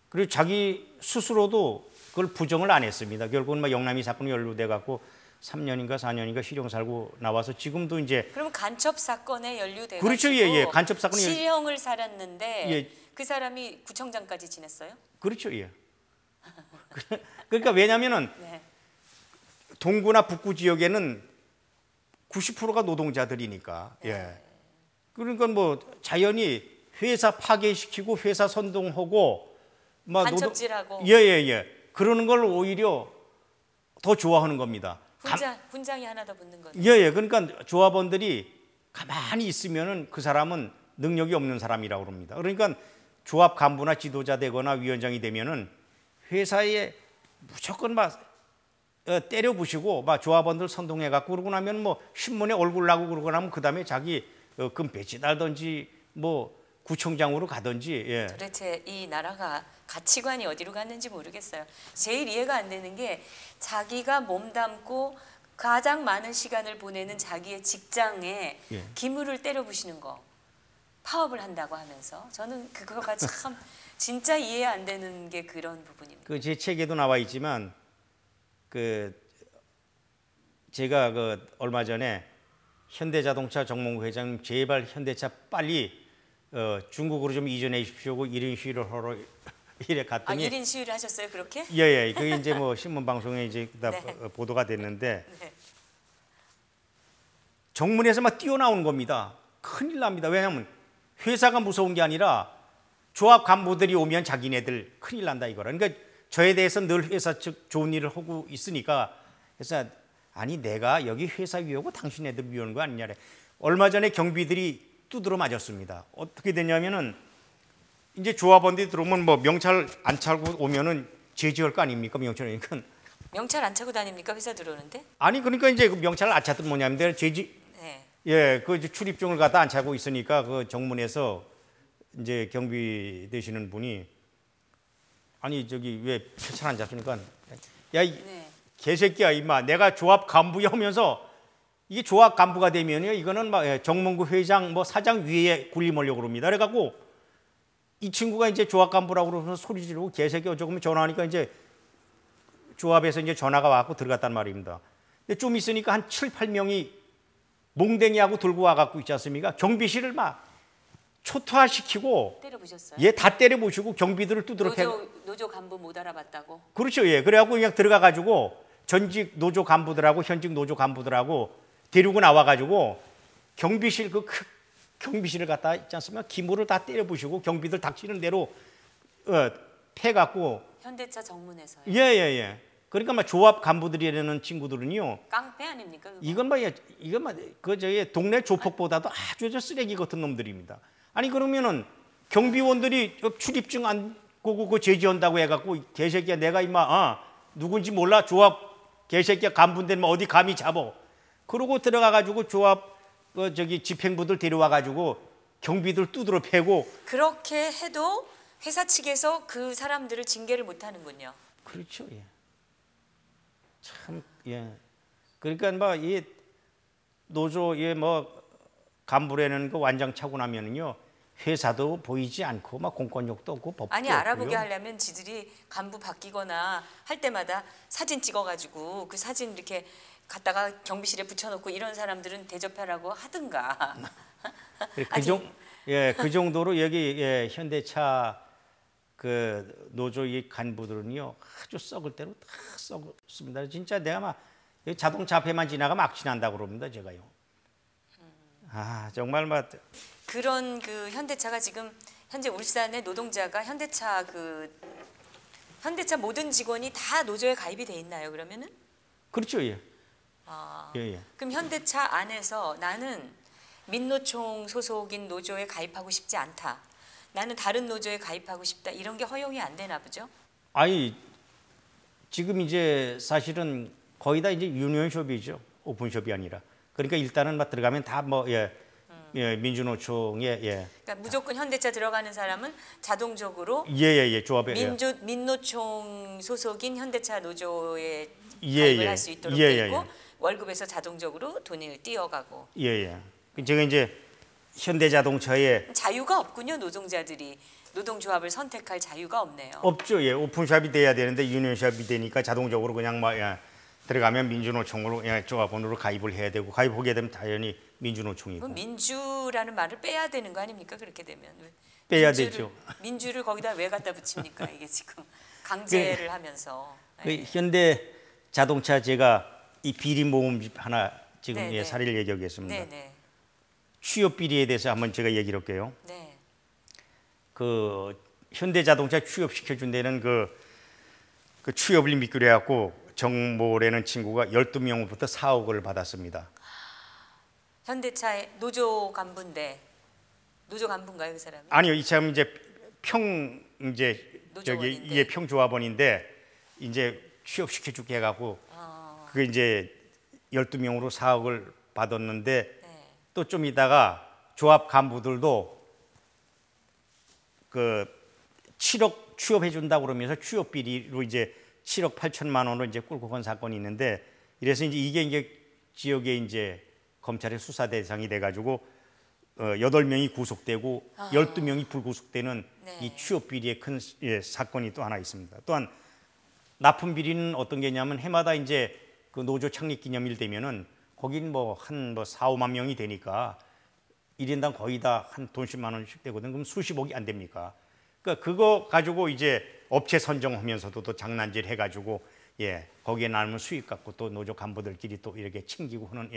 [SPEAKER 2] 그리고 자기 스스로도 그걸 부정을 안 했습니다. 결국은 막 영남이 사건이 연루돼 갖고 3년인가 4년인가 실형 살고 나와서 지금도 이제
[SPEAKER 1] 그럼 간첩 사건에 연루돼 가지고
[SPEAKER 2] 그렇죠. 예. 간첩 사건이
[SPEAKER 1] 실형을 살았는데
[SPEAKER 2] 예.
[SPEAKER 1] 그 사람이 구청장까지 지냈어요?
[SPEAKER 2] 그렇죠. 예. 그러니까 왜냐면은
[SPEAKER 1] 네.
[SPEAKER 2] 동구나 북구 지역에는 90%가 노동자들이니까.
[SPEAKER 1] 네.
[SPEAKER 2] 예. 그러니까 뭐 자연히 회사 파괴시키고 회사 선동하고 막
[SPEAKER 1] 간첩질하고
[SPEAKER 2] 예. 그러는 걸 오히려 더 좋아하는 겁니다.
[SPEAKER 1] 훈장이 하나 더 붙는 거죠.
[SPEAKER 2] 예. 그러니까 조합원들이 가만히 있으면은 그 사람은 능력이 없는 사람이라고 그럽니다. 그러니까 조합 간부나 지도자 되거나 위원장이 되면은 회사에 무조건 막 때려 부시고 막 조합원들 선동해 갖고 그러고 나면 뭐 신문에 얼굴 나고 그러고 나면 그다음에 자기 금 배지 달든지 뭐 구청장으로 가든지. 예.
[SPEAKER 1] 도대체 이 나라가 가치관이 어디로 갔는지 모르겠어요. 제일 이해가 안 되는 게 자기가 몸담고 가장 많은 시간을 보내는 자기의 직장에
[SPEAKER 2] 예.
[SPEAKER 1] 기물을 때려 부시는 거. 파업을 한다고 하면서 저는 그거가 참 진짜 이해 안 되는 게 그런 부분입니다.
[SPEAKER 2] 그 제 책에도 나와 있지만 그 제가 그 얼마 전에 현대자동차 정몽구 회장님 제발 현대차 빨리 중국으로 좀 이전해 주십시오. 1인 시위를 하러 이래 갔더니
[SPEAKER 1] 1인 시위를 하셨어요, 그렇게?
[SPEAKER 2] 예. 그게 이제 뭐 신문 방송에 이제 다
[SPEAKER 1] 네.
[SPEAKER 2] 보도가 됐는데
[SPEAKER 1] 네.
[SPEAKER 2] 정문에서 막 뛰어나오는 겁니다. 큰일 납니다. 왜냐하면 회사가 무서운 게 아니라 조합 간부들이 오면 자기네들 큰일 난다 이거라. 그러니까 저에 대해서 늘 회사 측 좋은 일을 하고 있으니까 그래서 아니 내가 여기 회사 위하고 당신네들 위하는 거 아니냐래. 얼마 전에 경비들이 두드러 맞았습니다. 어떻게 됐냐면은 이제 조합원들이 들어오면 뭐 명찰 안 차고 오면은 제지할 거 아닙니까 명찰이. 그러니까
[SPEAKER 1] 명찰 안 차고 다닙니까 회사 들어오는데?
[SPEAKER 2] 아니 그러니까 이제 그 명찰을 안 찼던 뭐냐면 제지.
[SPEAKER 1] 네.
[SPEAKER 2] 예, 그 이제 출입증을 갖다 안 차고 있으니까 그 정문에서 이제 경비 되시는 분이 아니 저기 왜 표창 안 잡으니까 야 이
[SPEAKER 1] 네.
[SPEAKER 2] 개새끼야 임마 내가 조합 간부야 하면서 이게 조합 간부가 되면요 이거는 막 정몽구 회장 뭐 사장 위에 군림하려고 그럽니다. 그래갖고 이 친구가 이제 조합 간부라고 그러면서 소리 지르고 개새끼 어쩌고 전화하니까 이제 조합에서 이제 전화가 와갖고 들어갔단 말입니다. 근데 좀 있으니까 한 7, 8명이 몽댕이하고 들고 와갖고 있지 않습니까? 경비실을 막 초토화시키고
[SPEAKER 1] 때려부셨어요?
[SPEAKER 2] 예, 다 때려부시고 경비들을 두드러 패고
[SPEAKER 1] 노조 간부 못 알아봤다고?
[SPEAKER 2] 그렇죠. 예. 그래갖고 그냥 들어가가지고 전직 노조 간부들하고 현직 노조 간부들하고 데리고 나와가지고 경비실 경비실을 갖다 있지 않습니까? 기물을 다 때려부시고 경비들 닥치는 대로 패갖고
[SPEAKER 1] 현대차 정문에서요?
[SPEAKER 2] 예. 그러니까 막 조합 간부들이라는 친구들은요.
[SPEAKER 1] 깡패 아닙니까? 그거?
[SPEAKER 2] 이건 그 저희 동네 조폭보다도 아주 저 쓰레기 같은 놈들입니다. 아니 그러면은 경비원들이 출입증 안 보고 그 제지한다고 해갖고 개새끼야 내가 임마 누군지 몰라 조합 개새끼야 간부인데 뭐 어디 감히 잡어. 그러고 들어가가지고 조합 저기 집행부들 데려와가지고 경비들 두드러 패고
[SPEAKER 1] 그렇게 해도 회사 측에서 그 사람들을 징계를 못 하는군요.
[SPEAKER 2] 그렇죠. 예. 참 예. 그러니까 뭐 이 노조에 뭐 간부라는 거 완장 차고 나면은요 회사도 보이지 않고 막 공권력도 없고 법도
[SPEAKER 1] 아니
[SPEAKER 2] 없고요.
[SPEAKER 1] 알아보게 하려면 지들이 간부 바뀌거나 할 때마다 사진 찍어가지고 그 사진 이렇게 갖다가 경비실에 붙여놓고 이런 사람들은 대접하라고 하든가.
[SPEAKER 2] 그 정도로 여기 현대차 그 노조 이 간부들은요 아주 썩을 대로 다 썩습니다. 진짜 내가 막 자동차 앞에만 지나가 막 지난다고 그럽니다 제가요. 정말 막
[SPEAKER 1] 그런 그 현대차가 지금 현재 울산의 노동자가 현대차 모든 직원이 다 노조에 가입이 돼 있나요? 그러면은?
[SPEAKER 2] 그렇죠, 예.
[SPEAKER 1] 예. 그럼 현대차 안에서 나는 민노총 소속인 노조에 가입하고 싶지 않다. 나는 다른 노조에 가입하고 싶다. 이런 게 허용이 안 되나 보죠?
[SPEAKER 2] 아니 지금 이제 사실은 거의 다 이제 유니언숍이죠. 오픈숍이 아니라. 그러니까 일단은 막 들어가면 다 뭐 민주노총에
[SPEAKER 1] 그러니까 무조건 현대차 들어가는 사람은 자동적으로
[SPEAKER 2] 조합에
[SPEAKER 1] 민노총 소속인 현대차 노조에 가입을 할 수 있도록 돼 있고 월급에서 자동적으로 돈을 띄어가고.
[SPEAKER 2] 제가 이제 현대자동차에
[SPEAKER 1] 자유가 없군요. 노동자들이 노동조합을 선택할 자유가 없네요.
[SPEAKER 2] 없죠. 오픈샵이 돼야 되는데 유니언샵이 되니까 자동적으로 그냥 막 들어가면 민주노총으로 조합원으로 가입을 해야 되고 가입하게 되면 당연히 민주노총이고.
[SPEAKER 1] 민주라는 말을 빼야 되는 거 아닙니까? 그렇게 되면
[SPEAKER 2] 빼야 되죠.
[SPEAKER 1] 민주를 거기다 왜 갖다 붙입니까? 이게 지금 강제를 하면서.
[SPEAKER 2] 현대자동차 제가 이 비리 모음 하나 지금 사례를 얘기하겠습니다. 취업 비리에 대해서 한번 제가 얘기를 할게요. 그 현대자동차 취업시켜준 데는 그 취업을 미끼로 해갖고 정모라는 친구가 12명부터 4억을 받았습니다.
[SPEAKER 1] 현대차의 노조 간부인데 노조 간부인가요, 그 사람이?
[SPEAKER 2] 아니요, 이 사람 이제 평조합원인데 이제 취업시켜주게 해갖고 그게 이제 12명으로 4억을 받았는데 또 좀 있다가 조합 간부들도 그 7억 취업해 준다고 그러면서 취업 비리로 이제 7억 8천만 원을 이제 끌고 간 사건이 있는데 이래서 이제 이게 지역에 이제 검찰의 수사 대상이 돼 가지고 8명이 구속되고 12명이 불구속되는 이 취업 비리의 큰 사건이 또 하나 있습니다. 또한 납품 비리는 어떤 게냐면 해마다 이제 그 노조 창립 기념일 되면은 거긴 한 4, 5만 명이 되니까 1인당 거의 다 한 돈 10만 원씩 되거든. 그럼 수십억이 안 됩니까? 그러니까 그거 가지고 이제 업체 선정하면서도 또 장난질 해가지고 거기에 남은 수익 갖고 또 노조 간부들끼리 또 이렇게 챙기고 하는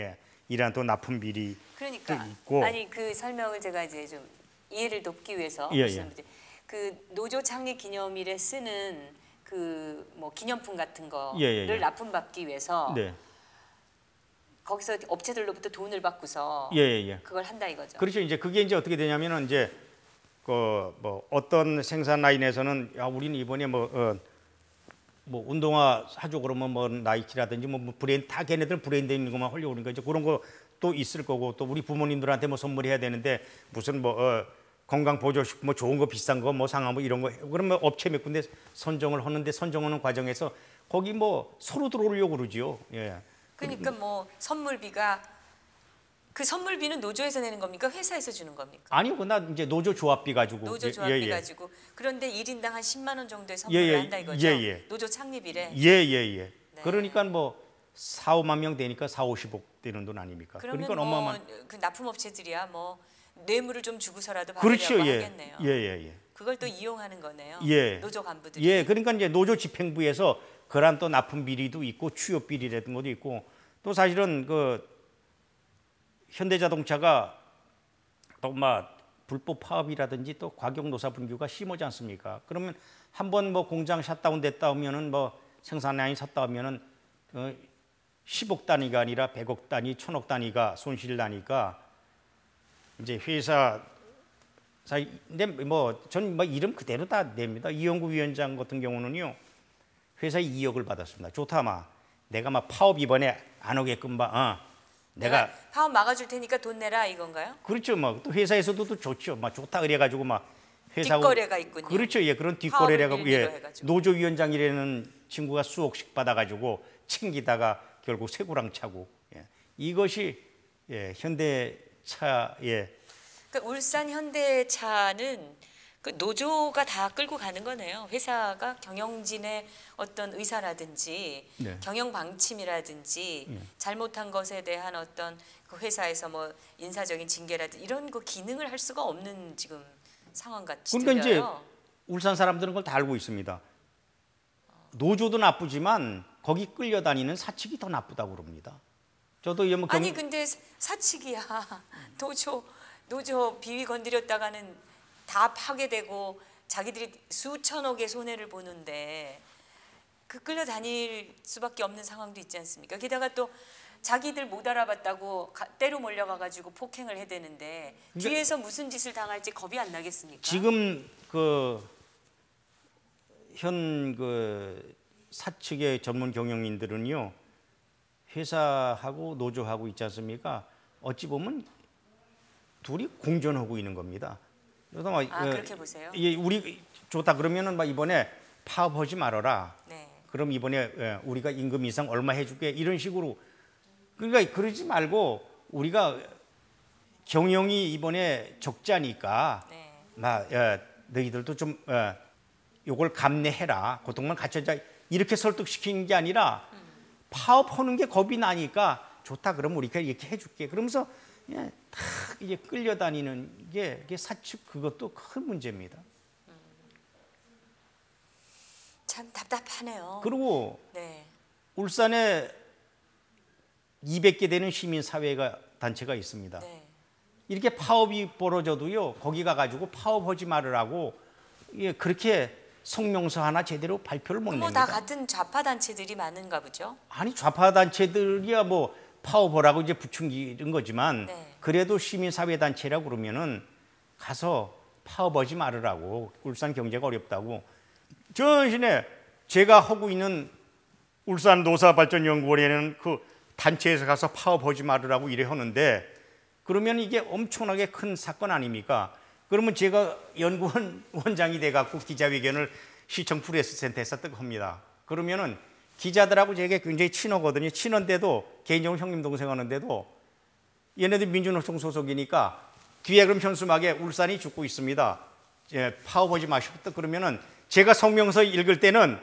[SPEAKER 2] 이러한 또 납품 비리 있고.
[SPEAKER 1] 아니 그 설명을 제가 이제 좀 이해를 돕기 위해서 그 노조 창립 기념일에 쓰는 그 뭐 기념품 같은 거를 납품받기 위해서. 거기서 업체들로부터 돈을 받고서 그걸 한다 이거죠.
[SPEAKER 2] 그렇죠. 이제 그게 이제 어떻게 되냐면은 이제 뭐 어떤 생산 라인에서는 우리는 이번에 뭐 운동화 사줘 그러면 뭐 나이키라든지 뭐 브랜드 다 걔네들 브랜드 있는 것만 하려고 그러니까 이제 그런 거 또 있을 거고 또 우리 부모님들한테 뭐 선물해야 되는데 무슨 건강 보조식 뭐 좋은 거 비싼 거 뭐 상하 뭐 이런 거 그러면 업체 몇 군데 선정을 하는데 선정하는 과정에서 거기 뭐 서로 들어오려고 그러지요.
[SPEAKER 1] 그러니까 뭐 선물비가 그 선물비는 노조에서 내는 겁니까? 회사에서 주는 겁니까?
[SPEAKER 2] 아니요, 나 이제 노조 조합비 가지고.
[SPEAKER 1] 노조 조합비 가지고. 그런데 1인당 한 10만 원 정도의 선물을 한다 이거죠. 노조 창립일에.
[SPEAKER 2] 그러니까 뭐 4, 5만 명 되니까 4, 50억 되는 돈 아닙니까?
[SPEAKER 1] 그러면 그러니까 그 납품업체들이야 뭐 뇌물을 좀 주고서라도 받으려고 하겠네요. 그걸 또 이용하는 거네요. 노조 간부들이.
[SPEAKER 2] 그러니까 이제 노조 집행부에서 그런 또 납품 비리도 있고 취업 비리라든 것도 있고 또 사실은 그 현대자동차가 또 막 불법 파업이라든지 또 과경노사 분규가 심하지 않습니까? 그러면 한번 뭐 공장 샷다운 됐다 하면은 뭐 생산 라인 섰다 하면은 10억 단위가 아니라 100억 단위, 1000억 단위가 손실 나니까 이제 회사 근데 뭐 전 이름 그대로 다 냅니다. 이영구 위원장 같은 경우는요. 회사에 2억을 받았습니다. 좋다 마. 내가 막 파업 이번에 안 오게끔
[SPEAKER 1] 내가 파업 막아줄 테니까 돈 내라 이건가요?
[SPEAKER 2] 그렇죠. 뭐 또 회사에서도 또 좋죠. 막 좋다 그래가지고 막 회사
[SPEAKER 1] 뒷거래가 있군요.
[SPEAKER 2] 그렇죠. 그런 뒷거래라고 노조위원장이라는 친구가 수억씩 받아가지고 챙기다가 결국 세구랑 차고 이것이 현대차의.
[SPEAKER 1] 그러니까 울산 현대차는 그 노조가 다 끌고 가는 거네요. 회사가 경영진의 어떤 의사라든지 경영 방침이라든지 잘못한 것에 대한 어떤 그 회사에서 뭐 인사적인 징계라든지 이런 거 기능을 할 수가 없는 지금 상황 같이 들려요.
[SPEAKER 2] 그러니까 이제 울산 사람들은 그걸 다 알고 있습니다. 노조도 나쁘지만 거기 끌려다니는 사측이 더 나쁘다고 그럽니다. 저도
[SPEAKER 1] 아니 근데 사측이야. 노조 노조 비위 건드렸다가는 다 파괴되고 자기들이 수천억의 손해를 보는데 그 끌려다닐 수밖에 없는 상황도 있지 않습니까? 게다가 또 자기들 못 알아봤다고 때로 몰려가가지고 폭행을 해대는데 뒤에서 무슨 짓을 당할지 겁이 안 나겠습니까?
[SPEAKER 2] 지금 현 사측의 전문 경영인들은요, 회사하고 노조하고 있지 않습니까? 어찌 보면 둘이 공존하고 있는 겁니다. 그래서
[SPEAKER 1] 그렇게 보세요?
[SPEAKER 2] 예, 우리 좋다 그러면은 막 이번에 파업하지 말아라.
[SPEAKER 1] 네.
[SPEAKER 2] 그럼 이번에 우리가 임금 인상 얼마 해줄게 이런 식으로. 그러니까 그러지 말고 우리가 경영이 이번에 적자니까 네. 너희들도 좀 요걸 감내해라. 고통만 갖춰자. 이렇게 설득시키는 게 아니라 파업하는 게 겁이 나니까 좋다. 그럼 우리가 이렇게 해줄게. 그러면서 다 이제 끌려다니는 게 사측 그것도 큰 문제입니다.
[SPEAKER 1] 참 답답하네요.
[SPEAKER 2] 그리고
[SPEAKER 1] 네.
[SPEAKER 2] 울산에 200개 되는 시민사회가 단체가 있습니다.
[SPEAKER 1] 네.
[SPEAKER 2] 이렇게 파업이 벌어져도요, 거기 가가지고 파업하지 말으라고 그렇게 성명서 하나 제대로 발표를 못 냅니다.
[SPEAKER 1] 다 같은 좌파 단체들이 많은가 보죠?
[SPEAKER 2] 아니 좌파 단체들이야 뭐 파업하라고 이제 부추기는 거지만 네. 그래도 시민사회 단체라고 그러면은 가서 파업하지 말으라고. 울산 경제가 어렵다고. 전신에 제가 하고 있는 울산 노사발전연구원에는 그 단체에서 가서 파업하지 말으라고 이래 하는데 그러면 이게 엄청나게 큰 사건 아닙니까? 그러면 제가 연구원 원장이 돼갖고 기자회견을 시청 프레스센터에서 합니다. 그러면은 기자들하고 제가 굉장히 친하거든요. 친한데도 개인적으로 형님 동생 하는데도 얘네들 민주노총 소속이니까 뒤에 그럼 현수막에 울산이 죽고 있습니다. 파업하지 마시고 그러면은 제가 성명서 읽을 때는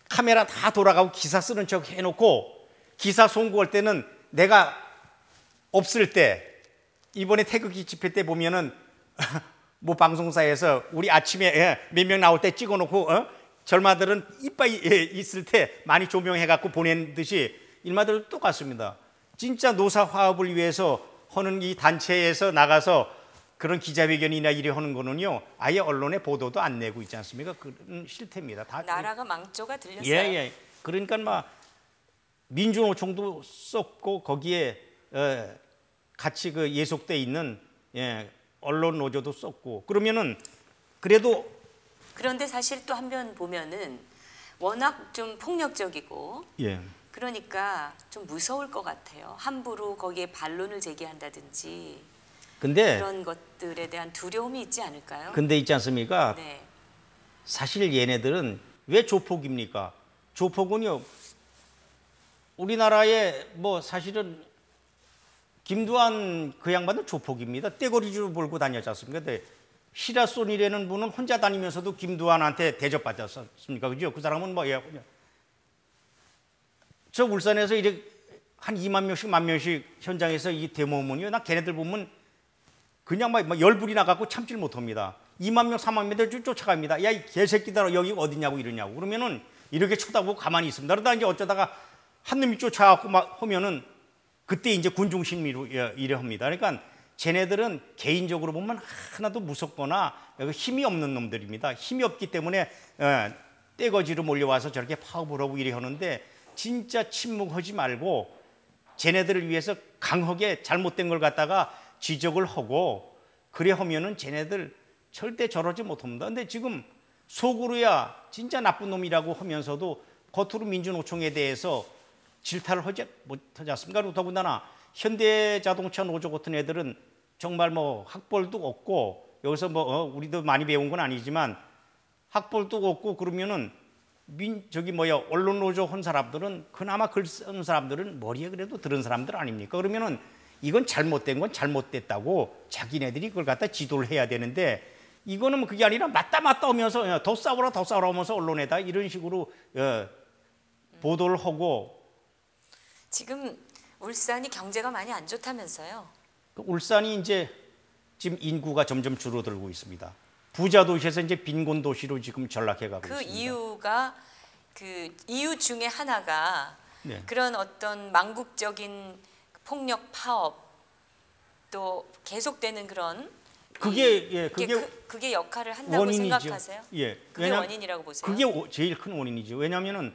[SPEAKER 2] 카메라 다 돌아가고 기사 쓰는 척 해놓고 기사 송구할 때는 내가 없을 때 이번에 태극기 집회 때 보면은 뭐 방송사에서 우리 아침에 몇 명 나올 때 찍어놓고 젊아들은 이빨 있을 때 많이 조명해갖고 보낸 듯이 일마들도 똑같습니다. 진짜 노사 화합을 위해서 하는 이 단체에서 나가서 그런 기자회견이나 이래 하는 거는요, 아예 언론에 보도도 안 내고 있지 않습니까? 그런 실태입니다. 다
[SPEAKER 1] 나라가 망조가 들렸어요.
[SPEAKER 2] 예. 그러니까 막 민주노총도 썼고 거기에 같이 그 예속돼 있는 언론 노조도 썼고 그러면은 그래도
[SPEAKER 1] 그런데 사실 또 한편 보면은 워낙 좀 폭력적이고 그러니까 좀 무서울 것 같아요. 함부로 거기에 반론을 제기한다든지
[SPEAKER 2] 근데
[SPEAKER 1] 그런 것들에 대한 두려움이 있지 않을까요?
[SPEAKER 2] 근데 있지 않습니까?
[SPEAKER 1] 네.
[SPEAKER 2] 사실 얘네들은 왜 조폭입니까? 조폭은요, 우리나라에 뭐 사실은 김두한 그 양반은 조폭입니다. 떼거리로 몰고 다녔지 않습니까? 근데 시라손이라는 분은 혼자 다니면서도 김두한한테 대접받았습니까? 그죠? 그 사람은 뭐예요? 저 울산에서 이제 한 2만 명씩, 1만 명씩 현장에서 이 데모하면요, 나 걔네들 보면 그냥 막 열불이 나갖고 참질 못합니다. 2만 명, 3만 명들 쫓아갑니다. 야, 이 개새끼들아, 여기 어디냐고 이러냐고. 그러면은 이렇게 쳐다보고 가만히 있습니다. 그러다 이제 어쩌다가 한 놈이 쫓아가고 막 하면은 그때 이제 군중심리로 이래 합니다. 그러니까 쟤네들은 개인적으로 보면 하나도 무섭거나 힘이 없는 놈들입니다. 힘이 없기 때문에 떼거지로 몰려와서 저렇게 파업을 하고 이래 하는데 진짜 침묵하지 말고 쟤네들을 위해서 강하게 잘못된 걸 갖다가 지적을 하고 그래 하면은 쟤네들 절대 저러지 못합니다. 근데 지금 속으로야 진짜 나쁜 놈이라고 하면서도 겉으로 민주노총에 대해서 질타를 하지 못하지 않습니까? 그리고 더군다나 현대자동차 노조 같은 애들은 정말 뭐 학벌도 없고 여기서 뭐 우리도 많이 배운 건 아니지만 학벌도 없고 그러면은 언론 노조 한 사람들은 그나마 글 쓰는 사람들은 머리에 그래도 들은 사람들 아닙니까? 그러면은 이건 잘못된 건 잘못됐다고 자기네들이 그걸 갖다 지도를 해야 되는데 이거는 그게 아니라 맞다 하면서 더 싸우라 하면서 언론에다 이런 식으로 보도를 하고
[SPEAKER 1] 지금 울산이 경제가 많이 안 좋다면서요?
[SPEAKER 2] 울산이 이제 지금 인구가 점점 줄어들고 있습니다. 부자 도시에서 이제 빈곤 도시로 지금 전락해가고 있습니다.
[SPEAKER 1] 그 이유 중에 하나가 그런 어떤 망국적인 폭력 파업 또 계속되는 그런
[SPEAKER 2] 그게
[SPEAKER 1] 역할을 한다고
[SPEAKER 2] 원인이죠.
[SPEAKER 1] 생각하세요?
[SPEAKER 2] 예.
[SPEAKER 1] 그게 원인이라고 보세요?
[SPEAKER 2] 그게 제일 큰 원인이죠. 왜냐하면은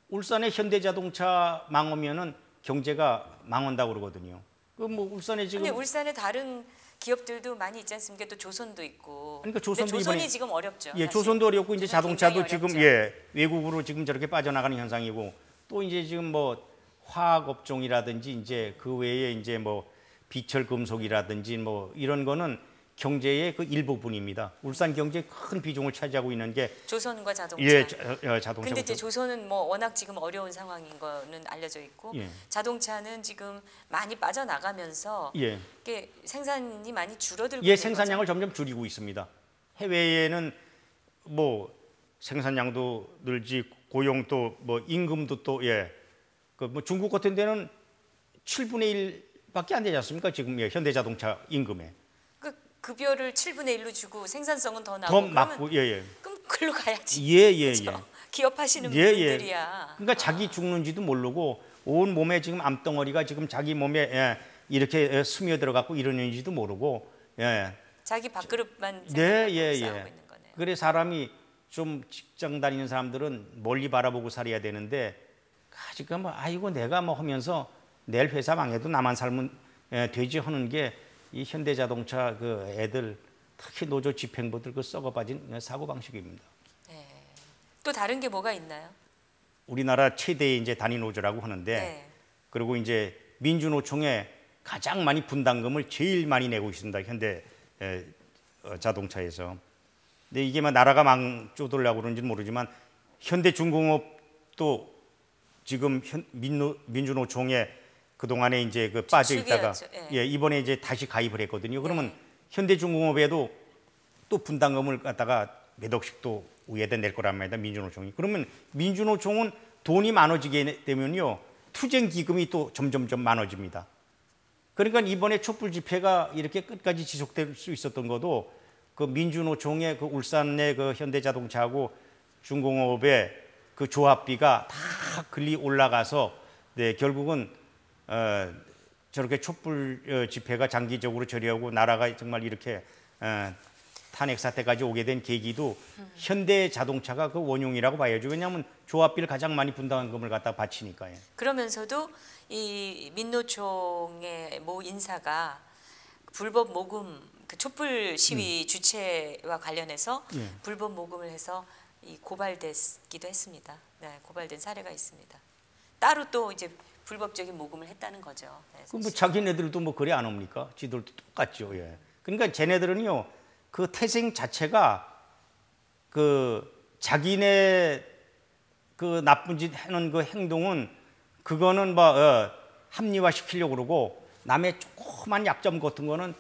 [SPEAKER 2] 울산의 현대자동차 망하면은 경제가 망한다고 그러거든요. 그 뭐 울산에 지금
[SPEAKER 1] 근데 울산에 다른 기업들도 많이 있지 않습니까? 또 조선도 있고.
[SPEAKER 2] 그러니까 조선이
[SPEAKER 1] 이번에 지금 어렵죠.
[SPEAKER 2] 예,
[SPEAKER 1] 사실.
[SPEAKER 2] 조선도 어렵고 이제 자동차도 지금
[SPEAKER 1] 어렵죠.
[SPEAKER 2] 외국으로 지금 저렇게 빠져나가는 현상이고 또 이제 지금 뭐 화학 업종이라든지 이제 그 외에 이제 뭐 비철 금속이라든지 뭐 이런 거는 경제의 그 일부분입니다. 울산 경제의 큰 비중을 차지하고 있는 게
[SPEAKER 1] 조선과 자동차.
[SPEAKER 2] 자동차.
[SPEAKER 1] 근데 이제 조선은 뭐 워낙 지금 어려운 상황인 거는 알려져 있고 자동차는 지금 많이 빠져나가면서 이게 생산이 많이 줄어들고 있는
[SPEAKER 2] 생산량을 점점 줄이고 있습니다. 해외에는 뭐 생산량도 늘지 고용도 뭐 임금도 또 그 뭐 중국 같은 데는 7분의 1밖에 안 되지 않습니까? 지금 현대자동차 임금에.
[SPEAKER 1] 급여를 7분의 1로 주고 생산성은 더 나고
[SPEAKER 2] 더 맞고
[SPEAKER 1] 그럼 글로 가야지.
[SPEAKER 2] 그렇죠?
[SPEAKER 1] 기업하시는 분들이야.
[SPEAKER 2] 그러니까 자기 죽는지도 모르고 온 몸에 지금 암덩어리가 지금 자기 몸에 이렇게 스며들어 갖고 이러는지도 모르고
[SPEAKER 1] 자기 밥그릇만 생각하고 싸우고 있는 거네요.
[SPEAKER 2] 그래 사람이 좀 직장 다니는 사람들은 멀리 바라보고 살아야 되는데 지금 뭐 아이고 내가 뭐 하면서 내일 회사 망해도 나만 살면 되지 하는 게 이 현대자동차 그 애들 특히 노조 집행부들 그 썩어빠진 사고 방식입니다.
[SPEAKER 1] 네. 또 다른 게 뭐가 있나요?
[SPEAKER 2] 우리나라 최대의 이제 단위 노조라고 하는데 그리고 이제 민주노총에 가장 많이 분담금을 제일 많이 내고 있습니다. 현대 자동차에서. 근데 이게 막 나라가 망조들려고 그런지는 모르지만 현대중공업도 지금 민주노총에 그동안에 이제 그 빠져 있다가 이번에 이제 다시 가입을 했거든요. 그러면 현대중공업에도 또 분담금을 갖다가 몇 억씩 또 위에다 낼 거란 말이다. 민주노총이. 그러면 민주노총은 돈이 많아지게 되면요. 투쟁 기금이 또 점점점 많아집니다. 그러니까 이번에 촛불 집회가 이렇게 끝까지 지속될 수 있었던 것도 그 민주노총의 그 울산의 그 현대자동차하고 중공업의 그 조합비가 다 글리 올라가서 결국은 저렇게 촛불 집회가 장기적으로 저리하고 나라가 정말 이렇게 탄핵 사태까지 오게 된 계기도 현대자동차가 그 원흉이라고 봐야죠. 왜냐하면 조합비를 가장 많이 분담금을 갖다 바치니까요.
[SPEAKER 1] 그러면서도 이 민노총의 모 인사가 불법 모금 그 촛불 시위 주체와 관련해서 불법 모금을 해서 고발됐기도 했습니다. 네, 고발된 사례가 있습니다. 따로 또 이제 불법적인 모금을 했다는 거죠.
[SPEAKER 2] 그럼 뭐 자기네들도 뭐 그래 안 옵니까? 지들도 똑같죠. 그러니까 쟤네들은요 그 태생 자체가 그 자기네 그 나쁜 짓 하는 그 행동은 그거는 뭐 합리화 시키려고 그러고 남의 조그만 약점 같은 거는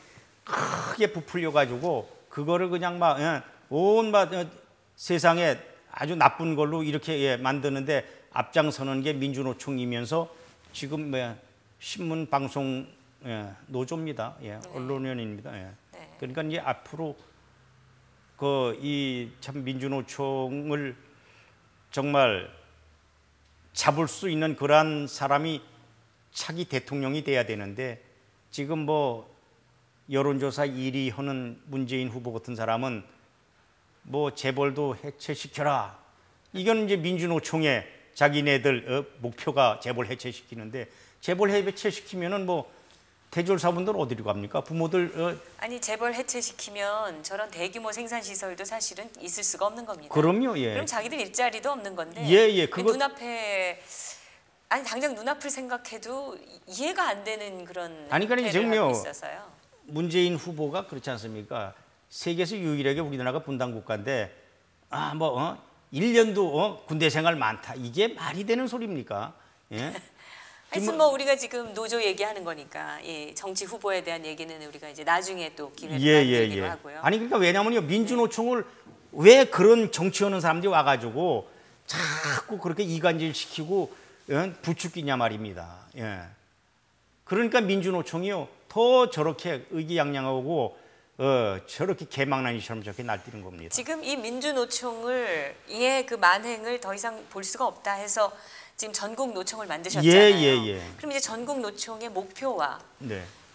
[SPEAKER 2] 크게 부풀려 가지고 그거를 그냥 막 온 세상에 아주 나쁜 걸로 이렇게 만드는데 앞장서는 게 민주노총이면서 지금 신문 방송 노조입니다. 언론위원회입니다. 그러니까 이제 앞으로 그 이 참 민주노총을 정말 잡을 수 있는 그러한 사람이 차기 대통령이 돼야 되는데 지금 뭐 여론조사 1위 하는 문재인 후보 같은 사람은 뭐 재벌도 해체시켜라. 이건 이제 민주노총의 자기네들 목표가 재벌 해체시키는데 재벌 해체시키면은 뭐 대졸사분들 어디로 갑니까? 부모들
[SPEAKER 1] 아니 재벌 해체시키면 저런 대규모 생산 시설도 사실은 있을 수가 없는 겁니다.
[SPEAKER 2] 그럼요.
[SPEAKER 1] 그럼 자기들 일자리도 없는 건데.
[SPEAKER 2] 그거
[SPEAKER 1] 눈앞에 아니 당장 눈앞을 생각해도 이해가 안 되는 그런
[SPEAKER 2] 아니 그러니까 지금요.
[SPEAKER 1] 있어서요.
[SPEAKER 2] 문재인 후보가 그렇지 않습니까? 세계에서 유일하게 우리나라가 분단 국가인데 1년도 군대 생활 많다. 이게 말이 되는 소리입니까?
[SPEAKER 1] 하여튼 뭐 우리가 지금 노조 얘기하는 거니까 정치 후보에 대한 얘기는 우리가 이제 나중에 또 기회를 얘기로 하고요.
[SPEAKER 2] 아니 그러니까 왜냐면요 민주노총을 왜 그런 정치하는 사람들이 와가지고 자꾸 그렇게 이간질 시키고 부추기냐 말입니다. 그러니까 민주노총이요 더 저렇게 의기양양하고 저렇게 개망나니처럼 저렇게 날뛰는 겁니다.
[SPEAKER 1] 지금 이 민주노총을 그 만행을 더 이상 볼 수가 없다 해서 지금 전국 노총을 만드셨잖아요. 그럼 이제 전국 노총의 목표와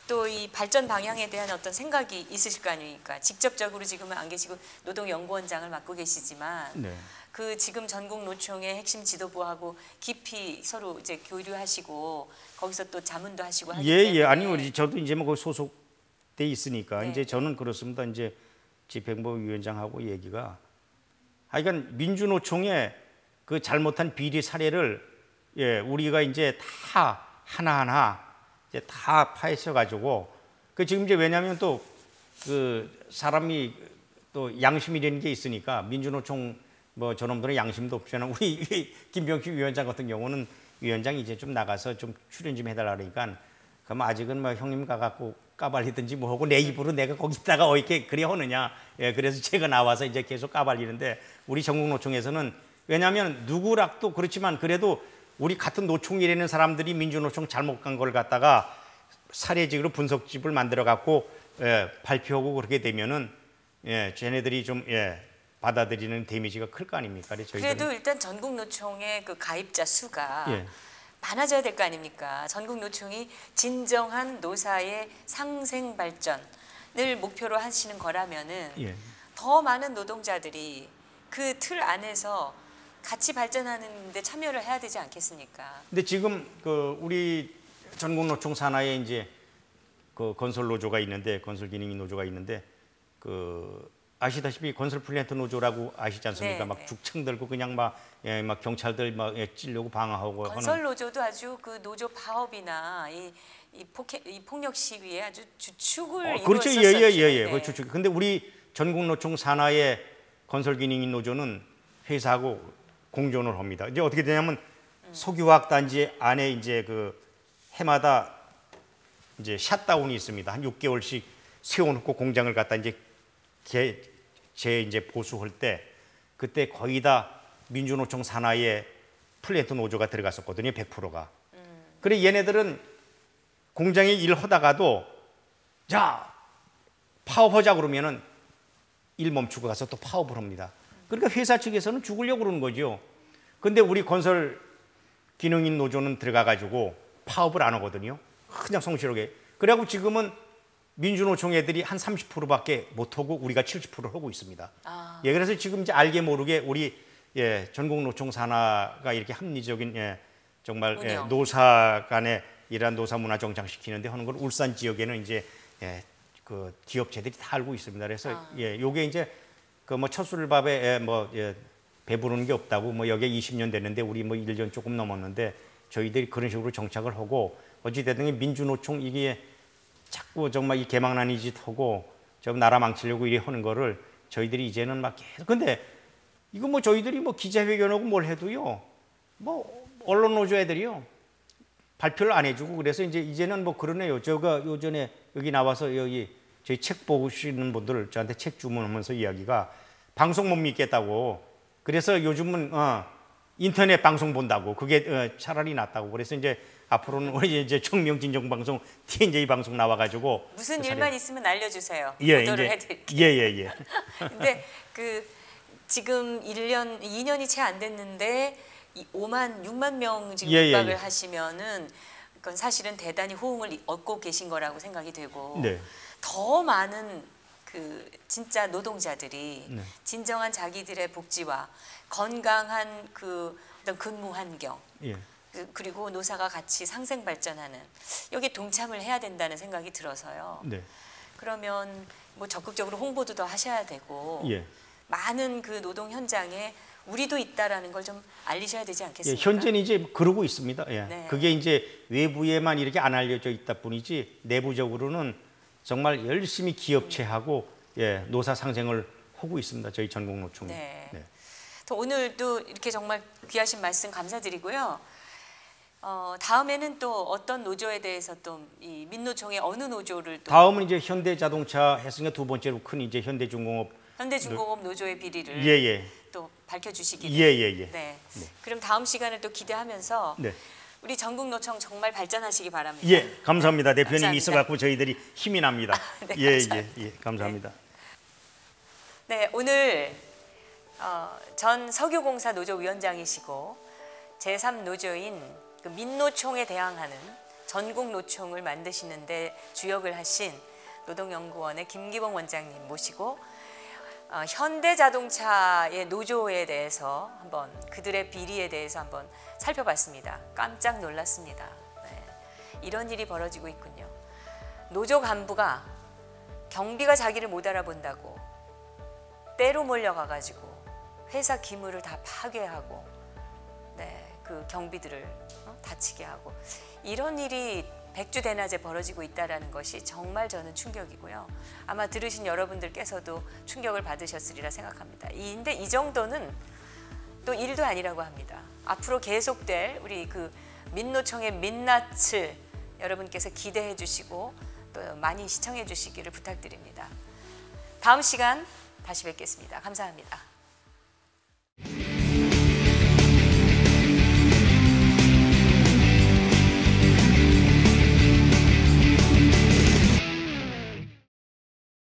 [SPEAKER 1] 또 이 발전 방향에 대한 어떤 생각이 있으실 거 아닙니까? 직접적으로 지금은 안 계시고 노동연구원장을 맡고 계시지만
[SPEAKER 2] 네.
[SPEAKER 1] 그 지금 전국노총의 핵심 지도부하고 깊이 서로 이제 교류하시고 거기서 또 자문도 하시고 하기 때문에
[SPEAKER 2] 예, 아니요. 저도 이제 뭐 거기 소속돼 있으니까
[SPEAKER 1] 네.
[SPEAKER 2] 이제 저는 그렇습니다. 이제 집행부위원장하고 얘기가 하여간 민주노총의 그 잘못한 비리 사례를 우리가 이제 다 하나하나 이제 다 파헤쳐 가지고 그 지금 이제 왜냐하면 또 그 사람이 또 양심이라는 게 있으니까 민주노총 뭐 저놈들은 양심도 없잖아. 우리 김병식 위원장 같은 경우는 위원장이 이제 좀 나가서 좀 출연 좀 해달라 그러니까 그럼 아직은 뭐 형님 가갖고 까발리든지 뭐 하고 내 입으로 내가 거기다가 이렇게 그래 하느냐. 그래서 제가 나와서 이제 계속 까발리는데 우리 전국노총에서는 왜냐하면 누구락도 그렇지만 그래도 우리 같은 노총이라는 사람들이 민주노총 잘못 간 걸 갖다가 사례직으로 분석집을 만들어 갖고 발표하고 그렇게 되면은 쟤네들이 좀 받아들이는 데미지가 클 거 아닙니까?
[SPEAKER 1] 그래도 일단 전국노총의 그 가입자 수가 많아져야 될 거 아닙니까? 전국노총이 진정한 노사의 상생 발전을 목표로 하시는 거라면은 더 많은 노동자들이 그 틀 안에서 같이 발전하는 데 참여를 해야 되지 않겠습니까?
[SPEAKER 2] 근데 지금 그 우리 전국노총 산하에 이제 그 건설 노조가 있는데 건설 기능인 노조가 있는데 그 아시다시피 건설 플랜트 노조라고 아시지 않습니까? 막 죽창 들고 그냥 막 경찰들 막 찌려고 방어하고
[SPEAKER 1] 건설 노조도 아주 그 노조 파업이나 이 폭력 시위에 아주 주축을
[SPEAKER 2] 그렇죠.
[SPEAKER 1] 이루었었죠.
[SPEAKER 2] 그 주축. 근데 우리 전국노총 산하의 건설 기능인 노조는 회사하고 공존을 합니다. 이제 어떻게 되냐면 석유화학 단지 안에 이제 그 해마다 이제 샷다운이 있습니다. 한 6개월씩 세워놓고 공장을 갖다 이제 이제 보수할 때 그때 거의 다 민주노총 산하의 플랜트 노조가 들어갔었거든요. 100%가. 그래 얘네들은 공장에 일하다가도 자 파업하자 그러면은 일 멈추고 가서 또 파업을 합니다. 그러니까 회사 측에서는 죽으려고 그러는 거죠. 근데 우리 건설 기능인 노조는 들어가 가지고 파업을 안 하거든요. 그냥 성실하게. 그래갖고 지금은 민주노총 애들이 한 30%밖에 못하고 우리가 70%를 하고 있습니다. 그래서 지금 이제 알게 모르게 우리 전국노총 산하가 이렇게 합리적인 정말 노사 간의 이러한 노사 문화 정착시키는데 하는 걸 울산 지역에는 이제 그 기업체들이 다 알고 있습니다. 그래서 요게 이제 그 뭐 첫술밥에 배부르는 게 없다고 뭐 여기에 20년 됐는데 우리 뭐 1년 조금 넘었는데 저희들이 그런 식으로 정착을 하고 어찌됐든 민주노총 이게 자꾸 정말 이 개망나니 짓 하고 좀 나라 망치려고 이래 하는 거를 저희들이 이제는 막 계속 근데 이거 뭐 저희들이 뭐 기자회견하고 뭘 해도요 뭐 언론 노조 애들이요 발표를 안 해주고 그래서 이제는 뭐 그러네요. 제가 요전에 여기 나와서 여기 저희 책 보시는 분들 저한테 책 주문하면서 이야기가 방송 못 믿겠다고 그래서 요즘은 인터넷 방송 본다고 그게 차라리 낫다고 그래서 이제 앞으로는 우리 이제 청명진정 방송 TNJ 방송 나와가지고
[SPEAKER 1] 무슨 일만 있으면 알려주세요.
[SPEAKER 2] 보도를
[SPEAKER 1] 해드릴게요. 근데 그 지금 2년이 채 안 됐는데 6만 명 지금 육박을 하시면은 그건 사실은 대단히 호응을 얻고 계신 거라고 생각이 되고 더 많은 그 진짜 노동자들이 진정한 자기들의 복지와 건강한 그 어떤 근무 환경 그리고 노사가 같이 상생 발전하는 여기 동참을 해야 된다는 생각이 들어서요. 그러면 뭐 적극적으로 홍보도 더 하셔야 되고 많은 그 노동 현장에 우리도 있다라는 걸 좀 알리셔야 되지 않겠습니까?
[SPEAKER 2] 현재는 이제 그러고 있습니다. 그게 이제 외부에만 이렇게 안 알려져 있다 뿐이지 내부적으로는 정말 열심히 기업체하고 노사 상생을 하고 있습니다. 저희 전국노총이.
[SPEAKER 1] 또 오늘도 이렇게 정말 귀하신 말씀 감사드리고요. 다음에는 또 어떤 노조에 대해서 또 이 민노총의 어느 노조를 또
[SPEAKER 2] 다음은 이제 현대자동차 했으니까 두 번째로 큰 이제 현대중공업
[SPEAKER 1] 노조의 비리를 또 밝혀주시기 그럼 다음 시간을 또 기대하면서 우리 전국노총 정말 발전하시기 바랍니다.
[SPEAKER 2] 감사합니다. 대표님이 있어갖고 저희들이 힘이 납니다. 감사합니다.
[SPEAKER 1] 오늘 전 석유공사 노조 위원장이시고 제3노조인 그 민노총에 대항하는 전국 노총을 만드시는데 주역을 하신 노동연구원의 김기봉 원장님 모시고 현대자동차의 노조에 대해서 한번 그들의 비리에 대해서 한번 살펴봤습니다. 깜짝 놀랐습니다. 네. 이런 일이 벌어지고 있군요. 노조 간부가 경비가 자기를 못 알아본다고 때로 몰려가가지고 회사 기물을 다 파괴하고 그 경비들을 다치게 하고 이런 일이 백주대낮에 벌어지고 있다는 것이 정말 저는 충격이고요. 아마 들으신 여러분들께서도 충격을 받으셨으리라 생각합니다. 근데 이 정도는 또 일도 아니라고 합니다. 앞으로 계속될 우리 그 민노총의 민낯을 여러분께서 기대해 주시고 또 많이 시청해 주시기를 부탁드립니다. 다음 시간 다시 뵙겠습니다. 감사합니다.